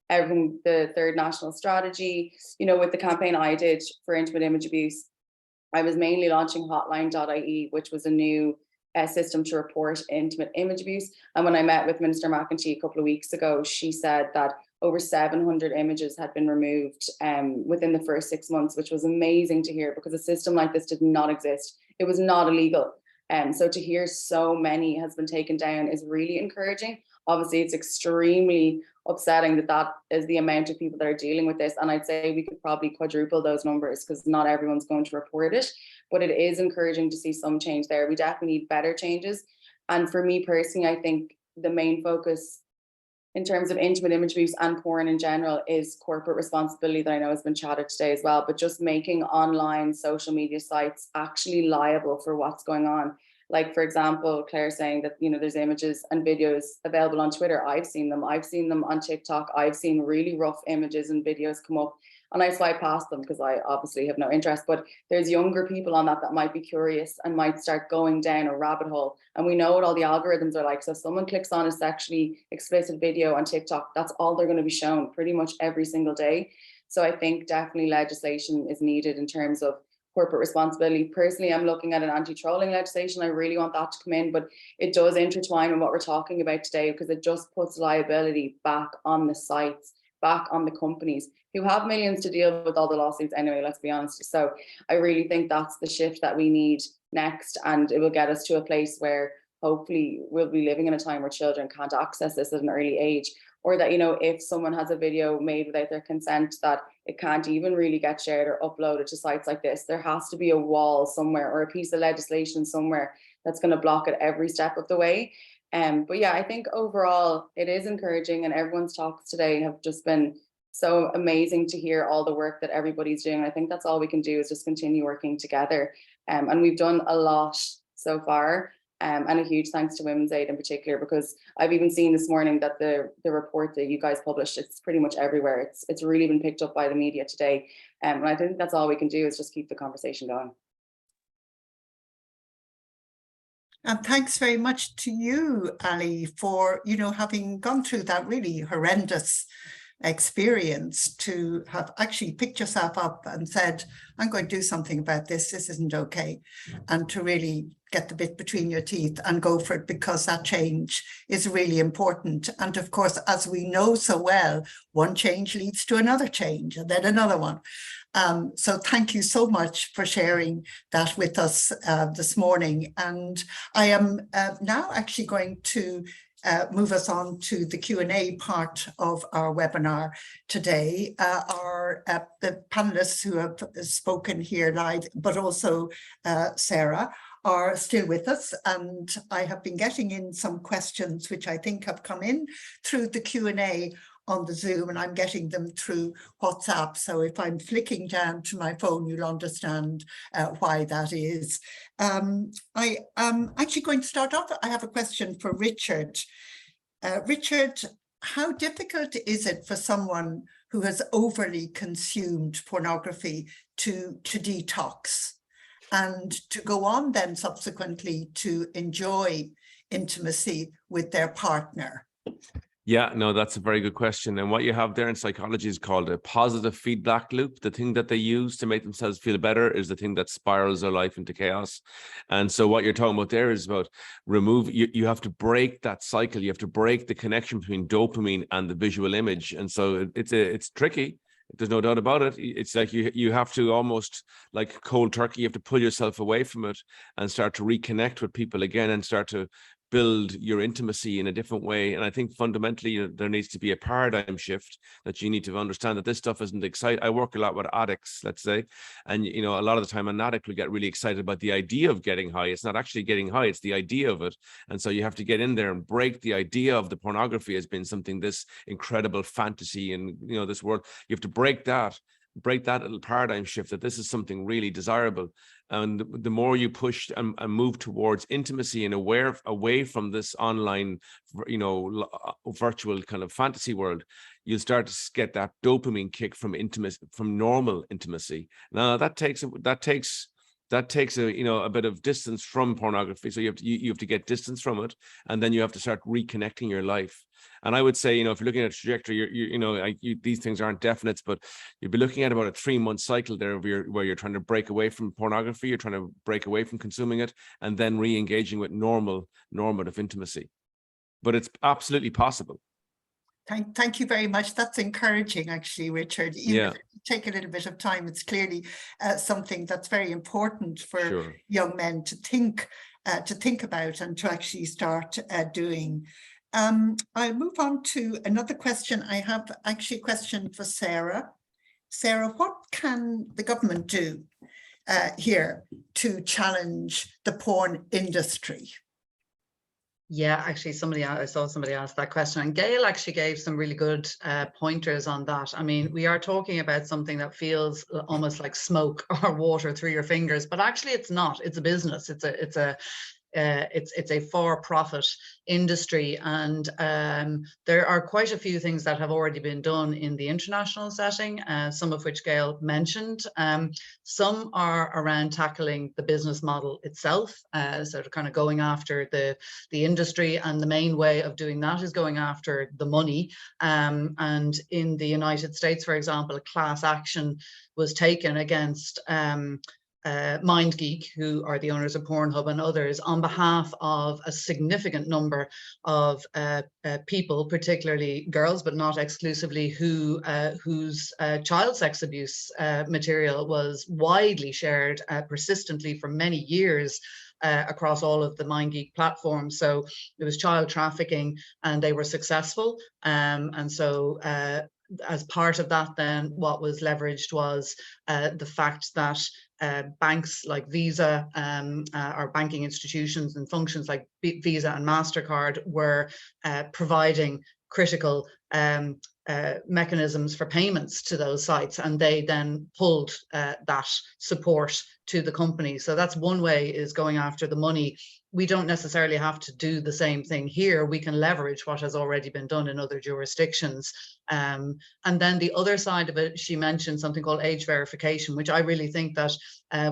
everything, the third national strategy, you know, with the campaign I did for intimate image abuse, I was mainly launching hotline.ie, which was a new system to report intimate image abuse. And when I met with Minister McEntee a couple of weeks ago, she said that over 700 images had been removed within the first 6 months, which was amazing to hear, because a system like this did not exist. It was not illegal. So to hear so many has been taken down is really encouraging. Obviously, it's extremely upsetting that that is the amount of people that are dealing with this. And I'd say we could probably quadruple those numbers, because not everyone's going to report it. But it is encouraging to see some change there. We definitely need better changes. And for me personally, I think the main focus in terms of intimate image abuse and porn in general is corporate responsibility, that I know has been chatted today as well, but just making online social media sites actually liable for what's going on. Like, for example, Claire saying that, you know, there's images and videos available on Twitter. I've seen them on TikTok. I've seen really rough images and videos come up, and I swipe past them because I obviously have no interest. But there's younger people on that might be curious and might start going down a rabbit hole. And we know what all the algorithms are like. So if someone clicks on a sexually explicit video on TikTok, that's all they're going to be shown pretty much every single day. So I think definitely legislation is needed in terms of corporate responsibility. Personally, I'm looking at an anti-trolling legislation. I really want that to come in, but it does intertwine with what we're talking about today, because it just puts liability back on the sites, back on the companies who have millions to deal with all the lawsuits anyway, let's be honest. So I really think that's the shift that we need next, and it will get us to a place where hopefully we'll be living in a time where children can't access this at an early age, or that, you know, if someone has a video made without their consent, that it can't even really get shared or uploaded to sites like this. There has to be a wall somewhere or a piece of legislation somewhere that's going to block it every step of the way. But yeah, I think overall it is encouraging, and everyone's talks today have just been so amazing to hear all the work that everybody's doing. I think that's all we can do, is just continue working together. And we've done a lot so far. And a huge thanks to Women's Aid in particular, because I've even seen this morning that the report that you guys published, it's pretty much everywhere. It's really been picked up by the media today. And I think that's all we can do, is just keep the conversation going. And thanks very much to you, Ali, for, you know, having gone through that really horrendous experience, to have actually picked yourself up and said, I'm going to do something about this, this isn't okay, and to really get the bit between your teeth and go for it, because that change is really important. And of course, as we know so well, one change leads to another change and then another one. So thank you so much for sharing that with us this morning. And I am now actually going to move us on to the Q&A part of our webinar today. The panelists who have spoken here live, but also Sarah, are still with us, and I have been getting in some questions which I think have come in through the Q&A on the Zoom, and I'm getting them through WhatsApp. So if I'm flicking down to my phone, you'll understand why that is. I am actually going to start off. I have a question for Richard. Richard, how difficult is it for someone who has overly consumed pornography to detox and to go on then subsequently to enjoy intimacy with their partner? Yeah, no, that's a very good question. And what you have there in psychology is called a positive feedback loop. The thing that they use to make themselves feel better is the thing that spirals their life into chaos. And so what you're talking about there is about you have to break that cycle. You have to break the connection between dopamine and the visual image. And so it's tricky. There's no doubt about it. It's like you have to almost, like cold turkey, you have to pull yourself away from it and start to reconnect with people again and start to build your intimacy in a different way. And I think fundamentally there needs to be a paradigm shift, that you need to understand that this stuff isn't exciting. I work a lot with addicts, let's say, and a lot of the time an addict will get really excited about the idea of getting high. It's not actually getting high, it's the idea of it. And so you have to get in there and break the idea of the pornography as being something, this incredible fantasy and this world. You have to break that little paradigm shift, that this is something really desirable. And the more you push and move towards intimacy and away from this online, virtual kind of fantasy world, you'll start to get that dopamine kick from intimacy, from normal intimacy. Now that takes a bit of distance from pornography. So you have to get distance from it, and then you have to start reconnecting your life. And I would say, if you're looking at a trajectory, these things aren't definites, but you'd be looking at about a 3-month cycle there where you're trying to break away from pornography, you're trying to break away from consuming it, and then re-engaging with normative intimacy. But it's absolutely possible. Thank you very much. That's encouraging, actually, Richard. Even if it take a little bit of time, it's clearly something that's very important for young men to think about and to actually start doing. I'll move on to another question. I have actually a question for Sarah. Sarah, what can the government do here to challenge the porn industry? Yeah, actually, I saw somebody ask that question, and Gail actually gave some really good pointers on that. I mean, we are talking about something that feels almost like smoke or water through your fingers, but actually it's not. It's a business. It's a for-profit industry, and there are quite a few things that have already been done in the international setting, some of which Gail mentioned. Some are around tackling the business model itself, so kind of going after the industry, and the main way of doing that is going after the money. And in the United States, for example, a class action was taken against MindGeek, who are the owners of Pornhub, and others, on behalf of a significant number of people, particularly girls, but not exclusively, whose child sex abuse material was widely shared persistently for many years across all of the MindGeek platforms. So it was child trafficking, and they were successful. And so as part of that, then what was leveraged was the fact that banks like Visa, or banking institutions and functions like Visa and MasterCard were providing critical mechanisms for payments to those sites, and they then pulled that support to the company. So that's one way, is going after the money. We don't necessarily have to do the same thing here. We can leverage what has already been done in other jurisdictions. And then the other side of it, she mentioned something called age verification, which I really think that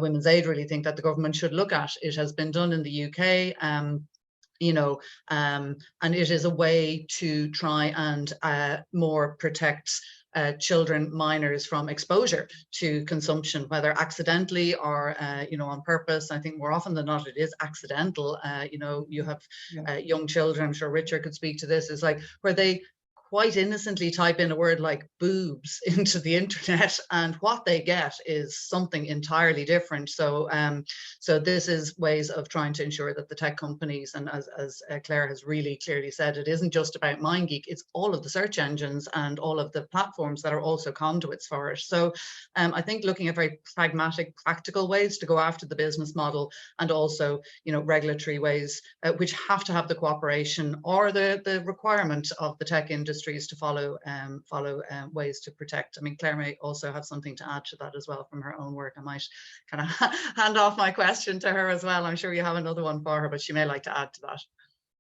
Women's Aid really think that the government should look at. It has been done in the UK. And it is a way to try and more protect children, minors, from exposure to consumption, whether accidentally or on purpose. I think more often than not it is accidental. You have young children, I'm sure Richard could speak to this, is like where they quite innocently type in a word like boobs into the internet, and what they get is something entirely different. So so this is ways of trying to ensure that the tech companies, and as Claire has really clearly said, it isn't just about MindGeek, it's all of the search engines and all of the platforms that are also conduits for it. So I think looking at very pragmatic, practical ways to go after the business model, and also, you know, regulatory ways which have to have the cooperation or the requirement of the tech industries to follow ways to protect. I mean, Claire may also have something to add to that as well from her own work. I might kind of hand off my question to her as well. I'm sure you have another one for her, but she may like to add to that.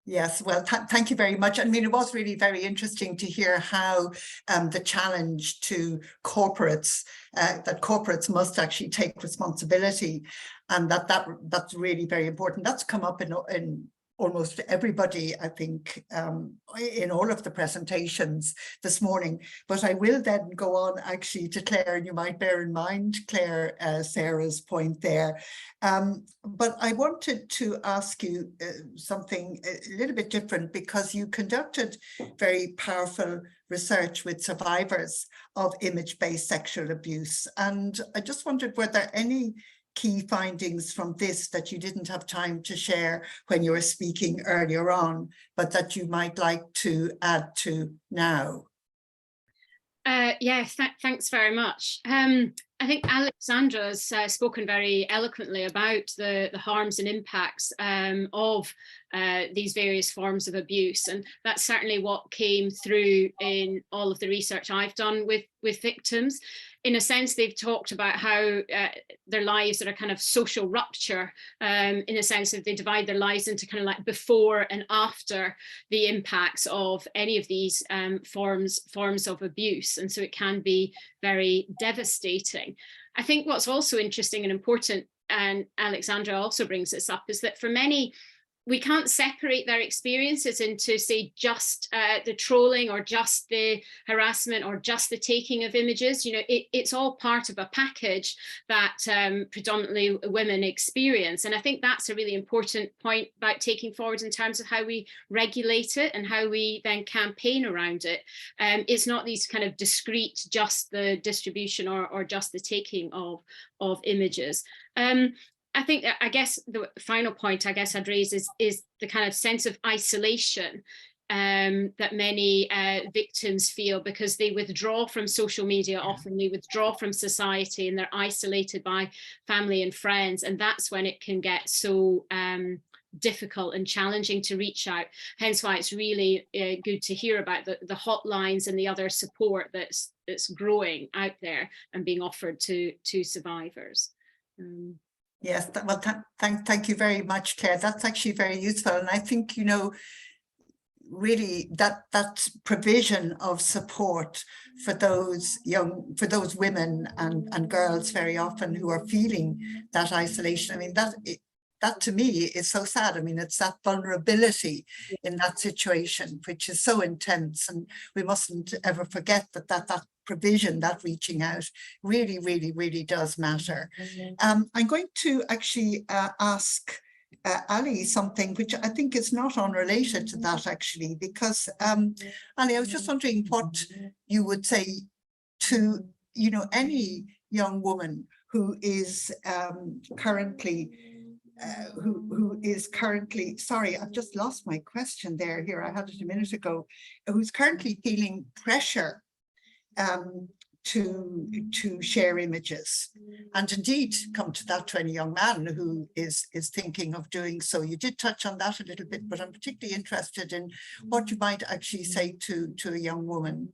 Yes, well, thank you very much. I mean, it was really very interesting to hear how the challenge to corporates, that corporates must actually take responsibility, and that's really very important. That's come up in almost everybody, I think, in all of the presentations this morning. But I will then go on actually to Claire, and you might bear in mind, Claire, Sarah's point there. But I wanted to ask you something a little bit different, because you conducted very powerful research with survivors of image-based sexual abuse. And I just wondered, were there any key findings from this that you didn't have time to share when you were speaking earlier on, but that you might like to add to now? Yeah, thanks very much. I think Alexandra's spoken very eloquently about the harms and impacts of these various forms of abuse, and that's certainly what came through in all of the research I've done with victims. In a sense, they've talked about how their lives are a kind of social rupture, in a sense that they divide their lives into kind of like before and after the impacts of any of these forms of abuse. And so it can be very devastating. I think what's also interesting and important, and Alexandra also brings this up, is that for many, we can't separate their experiences into, say, just the trolling or just the harassment or just the taking of images. You know, it's all part of a package that predominantly women experience. And I think that's a really important point about taking forward in terms of how we regulate it and how we then campaign around it. It's not these kind of discrete, just the distribution or just the taking of images. I think that, I guess the final point I guess I'd raise is the kind of sense of isolation that many victims feel, because they withdraw from social media, often they withdraw from society, and they're isolated by family and friends, and that's when it can get so difficult and challenging to reach out. Hence why it's really good to hear about the hotlines and the other support that's growing out there and being offered to survivors. Yes, well, thank you very much, Claire. That's actually very useful. And I think, you know, really that provision of support for those women and girls very often who are feeling that isolation. I mean, that to me is so sad. I mean, it's that vulnerability in that situation, which is so intense, and we mustn't ever forget that provision, that reaching out really, really, really does matter. I'm going to actually ask Ali something which I think is not unrelated to that actually, because Ali, I was just wondering what you would say to, you know, any young woman who is currently sorry, I've just lost my question there. Here, I had it a minute ago. Who's currently feeling pressure to share images, and indeed come to that to any young man who is thinking of doing so. You did touch on that a little bit, but I'm particularly interested in what you might actually say to a young woman.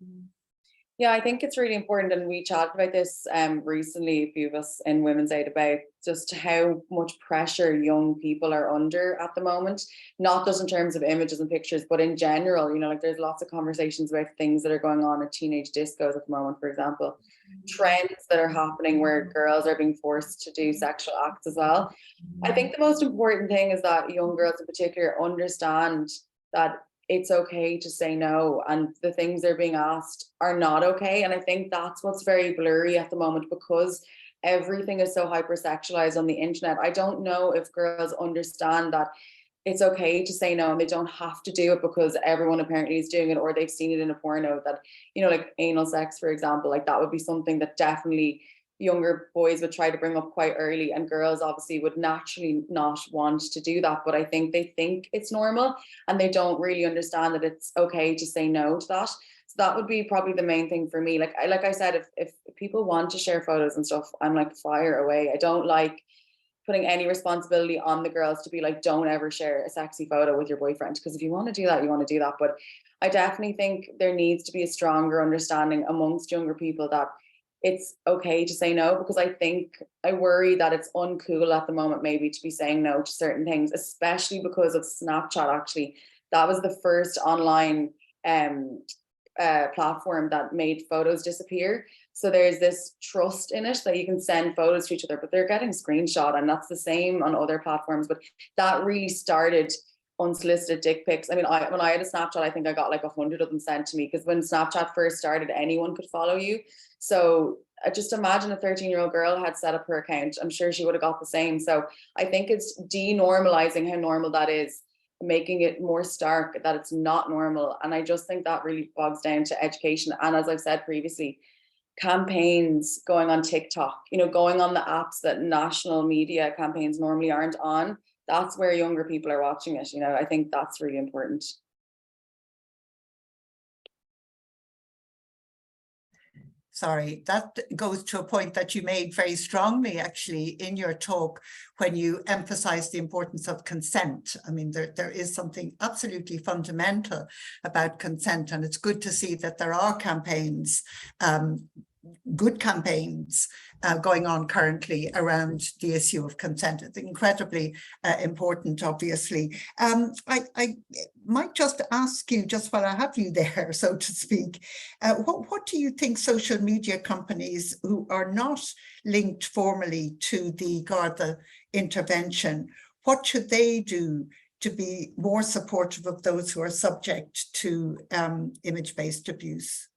Yeah, I think it's really important, and we chatted about this recently, a few of us in Women's Aid, about just how much pressure young people are under at the moment, not just in terms of images and pictures, but in general. You know, like there's lots of conversations about things that are going on at teenage discos at the moment, for example, trends that are happening where girls are being forced to do sexual acts as well. I think the most important thing is that young girls in particular understand that it's okay to say no, and the things they're being asked are not okay. And I think that's what's very blurry at the moment, because everything is so hypersexualized on the internet. I don't know if girls understand that it's okay to say no, and they don't have to do it because everyone apparently is doing it, or they've seen it in a porno that, you know, like anal sex, for example, like that would be something that definitely younger boys would try to bring up quite early, and girls obviously would naturally not want to do that. But I think they think it's normal, and they don't really understand that it's okay to say no to that. So that would be probably the main thing for me. Like I said, if people want to share photos and stuff, I'm like, fire away. I don't like putting any responsibility on the girls to be like, don't ever share a sexy photo with your boyfriend, because if you want to do that, you want to do that. But I definitely think there needs to be a stronger understanding amongst younger people that it's okay to say no, because I worry that it's uncool at the moment maybe to be saying no to certain things, especially because of Snapchat. Actually, that was the first online platform that made photos disappear. So there's this trust in it that you can send photos to each other, but they're getting screenshot, and that's the same on other platforms. But that really started unsolicited dick pics. I mean, when I had a Snapchat, I think I got like 100 of them sent to me, because when Snapchat first started, anyone could follow you. So just imagine a 13-year-old girl had set up her account. I'm sure she would have got the same. So I think it's denormalizing how normal that is, making it more stark that it's not normal. And I just think that really bogs down to education. And as I've said previously, campaigns going on TikTok, you know, going on the apps that national media campaigns normally aren't on. That's where younger people are watching it. You know, I think that's really important. Sorry, that goes to a point that you made very strongly, actually, in your talk, when you emphasized the importance of consent. I mean, there is something absolutely fundamental about consent, and it's good to see that there are campaigns, good campaigns going on currently around the issue of consent. It's incredibly important, obviously. I might just ask you, just while I have you there, so to speak, what do you think social media companies who are not linked formally to the Garda intervention, what should they do to be more supportive of those who are subject to image-based abuse?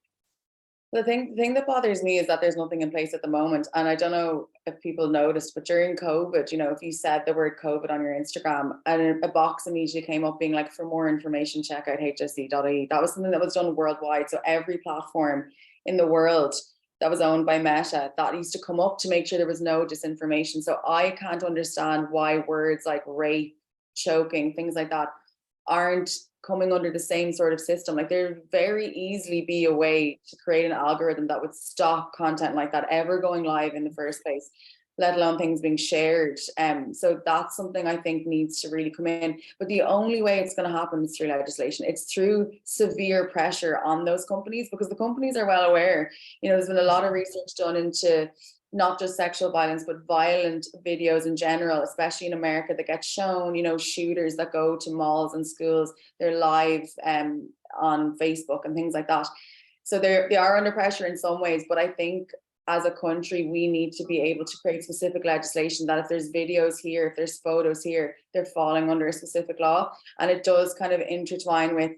The thing that bothers me is that there's nothing in place at the moment. And I don't know if people noticed, but during COVID, you know, if you said the word COVID on your Instagram, and a box immediately came up being like, for more information, check out hse.ie. That was something that was done worldwide. So every platform in the world that was owned by Meta, that used to come up to make sure there was no disinformation. So I can't understand why words like rape, choking, things like that aren't coming under the same sort of system. Like, there very easily be a way to create an algorithm that would stop content like that ever going live in the first place, let alone things being shared. So that's something I think needs to really come in. But the only way it's going to happen is through legislation. It's through severe pressure on those companies, because the companies are well aware. You know, there's been a lot of research done into not just sexual violence, but violent videos in general, especially in America, that get shown, you know, shooters that go to malls and schools, they're live on Facebook and things like that. So they are under pressure in some ways, but I think as a country, we need to be able to create specific legislation that if there's videos here, if there's photos here, they're falling under a specific law. And it does kind of intertwine with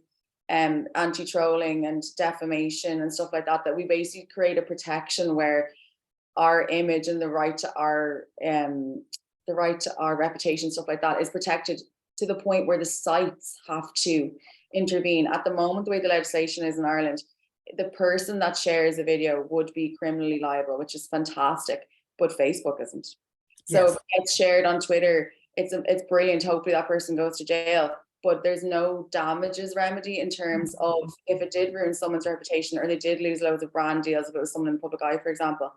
anti-trolling and defamation and stuff like that, that we basically create a protection where our image and the right to our reputation, stuff like that, is protected to the point where the sites have to intervene. At the moment, the way the legislation is in Ireland, the person that shares a video would be criminally liable, which is fantastic, but Facebook isn't. So if it gets shared on Twitter, it's brilliant. Hopefully that person goes to jail, but there's no damages remedy in terms of if it did ruin someone's reputation, or they did lose loads of brand deals, if it was someone in the public eye, for example.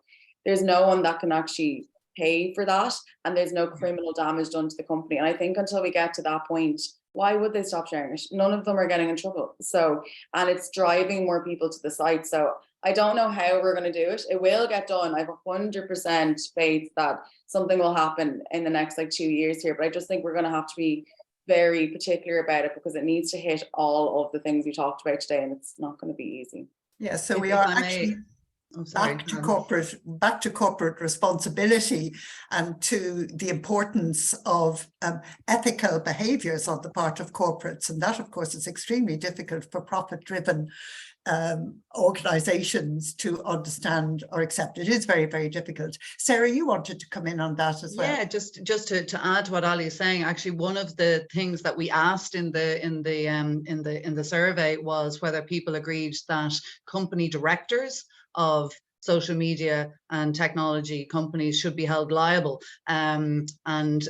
There's no one that can actually pay for that, and there's no criminal damage done to the company. And I think until we get to that point, why would they stop sharing it? None of them are getting in trouble. So, and it's driving more people to the site. So I don't know how we're going to do it. It will get done. I have 100% faith that something will happen in the next 2 years here. But I just think we're going to have to be very particular about it, because it needs to hit all of the things we talked about today, and it's not going to be easy. Yeah, so we are actually... back to corporate responsibility and to the importance of ethical behaviours on the part of corporates. And that, of course, is extremely difficult for profit-driven organizations to understand or accept. It is very, very difficult. Sarah, you wanted to come in on that as well. Yeah, just to add to what Ali is saying, actually one of the things that we asked in the survey was whether people agreed that company directors of social media and technology companies should be held liable. And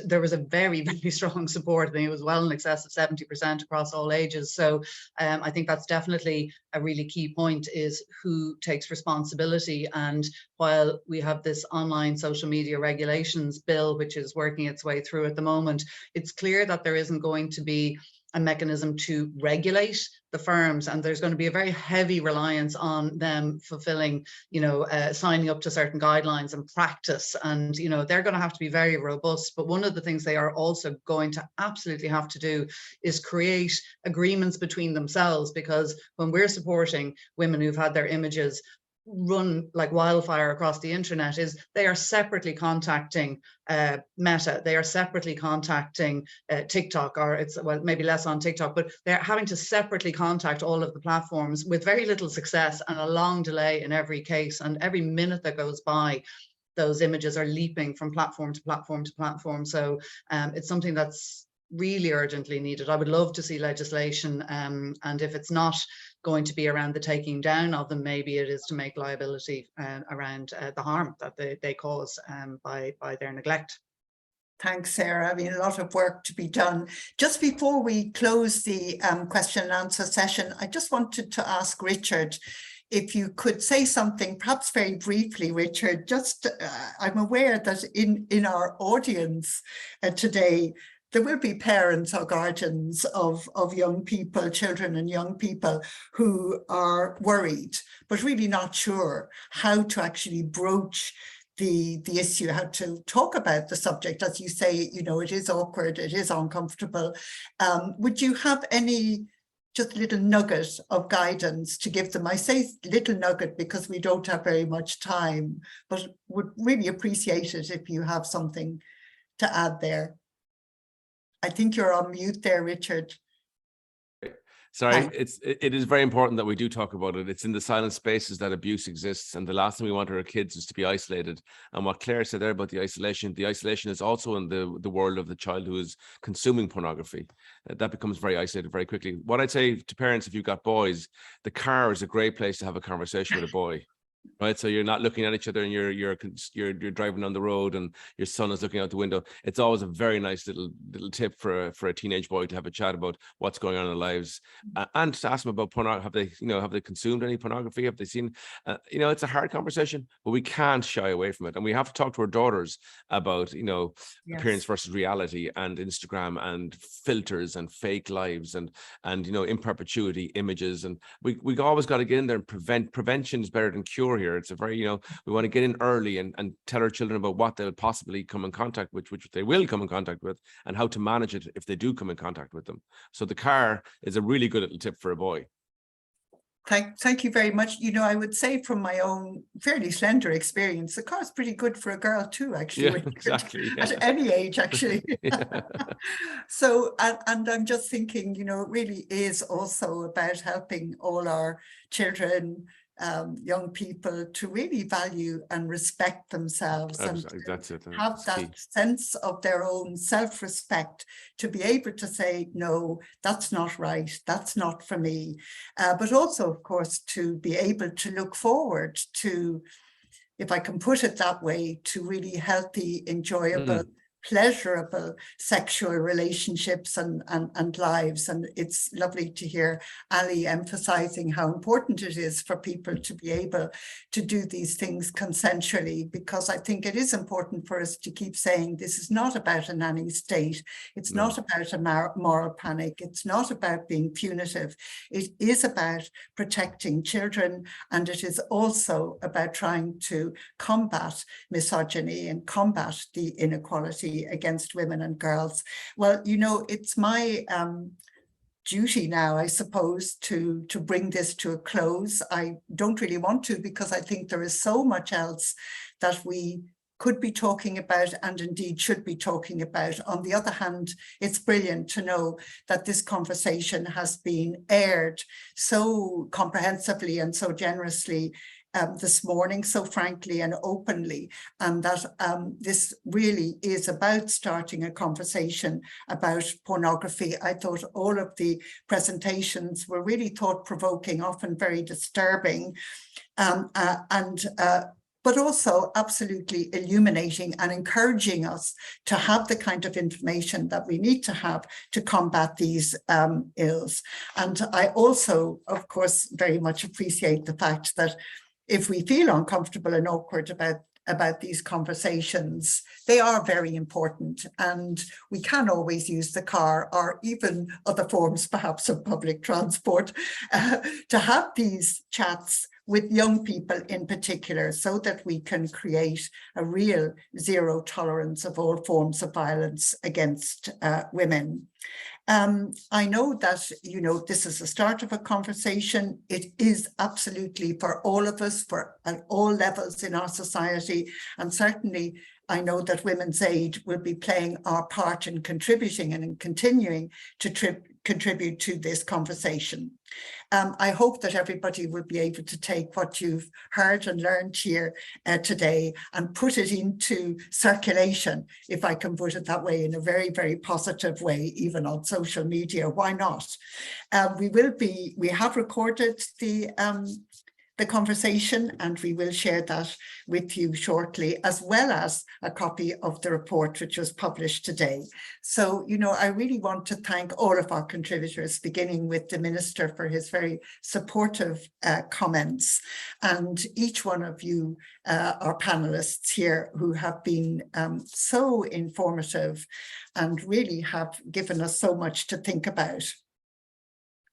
there was a very, very strong support. I think it was well in excess of 70% across all ages. So I think that's definitely a really key point, is who takes responsibility. And while we have this online social media regulations bill, which is working its way through at the moment, it's clear that there isn't going to be a mechanism to regulate the firms, and there's going to be a very heavy reliance on them fulfilling, signing up to certain guidelines and practice, and they're going to have to be very robust. But one of the things they are also going to absolutely have to do is create agreements between themselves, because when we're supporting women who've had their images run like wildfire across the internet, is they are separately contacting Meta, they are separately contacting TikTok, or it's, well, maybe less on TikTok, but they're having to separately contact all of the platforms with very little success and a long delay in every case. And every minute that goes by, those images are leaping from platform to platform to platform. So it's something that's really urgently needed. I would love to see legislation, and if it's not going to be around the taking down of them, maybe it is to make liability around the harm that they cause by their neglect. Thanks, Sarah. I mean, a lot of work to be done. Just before we close the question and answer session, I just wanted to ask Richard if you could say something, perhaps very briefly, Richard. Just I'm aware that in our audience today, there will be parents or guardians of young people, children and young people, who are worried, but really not sure how to actually broach the issue, how to talk about the subject. As you say, it is awkward, it is uncomfortable. Would you have any just little nugget of guidance to give them? I say little nugget because we don't have very much time, but would really appreciate it if you have something to add there. I think you're on mute there, Richard. Sorry, it is very important that we do talk about it. It's in the silent spaces that abuse exists, and the last thing we want our kids is to be isolated. And what Claire said there about the isolation is also in the world of the child who is consuming pornography. That becomes very isolated very quickly. What I'd say to parents, if you've got boys, the car is a great place to have a conversation with a boy. Right, so you're not looking at each other, and you're driving on the road, and your son is looking out the window. It's always a very nice little tip for a teenage boy to have a chat about what's going on in their lives, and to ask them about pornography. Have they consumed any pornography? Have they seen? It's a hard conversation, but we can't shy away from it, and we have to talk to our daughters about appearance versus reality, and Instagram, and filters, and fake lives, and in perpetuity images, and we always got to get in there and prevent. Prevention is better than cure. Here, it's a very we want to get in early and tell our children about what they'll possibly come in contact with, which they will come in contact with, and how to manage it if they do come in contact with them. So the car is a really good little tip for a boy. Thank you very much. I would say from my own fairly slender experience, the car is pretty good for a girl too, actually. Yeah, exactly. Yeah. At any age, actually. So, and I'm just thinking, it really is also about helping all our children, young people, to really value and respect themselves, and that's it. have that sense of their own self-respect to be able to say, no, that's not right, that's not for me. But also, of course, to be able to look forward to, if I can put it that way, to really healthy, enjoyable, pleasurable sexual relationships and lives. And it's lovely to hear Ali emphasizing how important it is for people to be able to do these things consensually, because I think it is important for us to keep saying this is not about a nanny state. It's not about a moral panic. It's not about being punitive. It is about protecting children, and it is also about trying to combat misogyny and combat the inequality against women and girls. Well, it's my duty now, I suppose, to bring this to a close. I don't really want to, because I think there is so much else that we could be talking about and indeed should be talking about. On the other hand, it's brilliant to know that this conversation has been aired so comprehensively and so generously this morning, so frankly and openly, and that this really is about starting a conversation about pornography. I thought all of the presentations were really thought-provoking, often very disturbing, but also absolutely illuminating and encouraging us to have the kind of information that we need to have to combat these ills. And I also, of course, very much appreciate the fact that if we feel uncomfortable and awkward about these conversations, they are very important, and we can always use the car or even other forms perhaps of public transport to have these chats with young people in particular, so that we can create a real zero tolerance of all forms of violence against women. I know that, you know, this is the start of a conversation. It is absolutely for all of us, at all levels in our society, and certainly I know that Women's Aid will be playing our part in contributing and in continuing to contribute to this conversation. I hope that everybody will be able to take what you've heard and learned here today and put it into circulation, if I can put it that way, in a very, very positive way, even on social media. Why not? We have recorded the conversation, and we will share that with you shortly, as well as a copy of the report which was published today. So, you know, I really want to thank all of our contributors, beginning with the Minister for his very supportive comments, and each one of you, our panelists here, who have been so informative and really have given us so much to think about.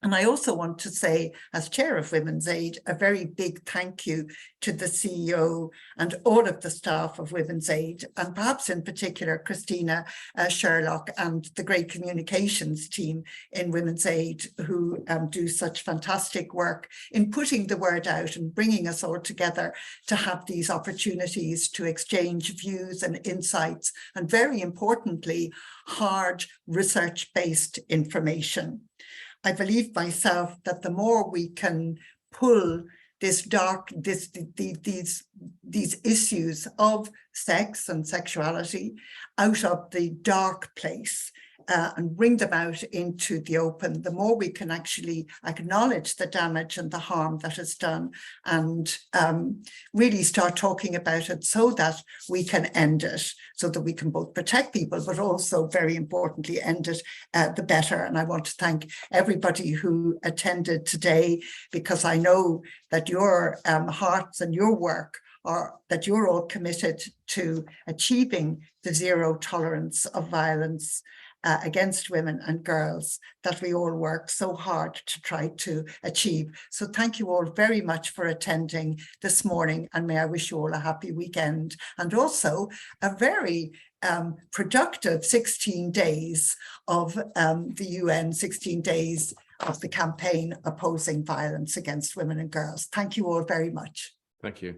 And I also want to say, as chair of Women's Aid, a very big thank you to the CEO and all of the staff of Women's Aid, and perhaps in particular Christina Sherlock and the great communications team in Women's Aid, who do such fantastic work in putting the word out and bringing us all together to have these opportunities to exchange views and insights, and very importantly, hard research-based information. I believe myself that the more we can pull these issues of sex and sexuality out of the dark place and bring them out into the open, the more we can actually acknowledge the damage and the harm that is done, and really start talking about it so that we can end it, so that we can both protect people, but also, very importantly, end it the better. And I want to thank everybody who attended today, because I know that your hearts and your work are that you're all committed to achieving the zero tolerance of violence against women and girls that we all work so hard to try to achieve. So thank you all very much for attending this morning, and may I wish you all a happy weekend, and also a very productive 16 days of the UN, 16 days of the campaign opposing violence against women and girls. Thank you all very much. Thank you.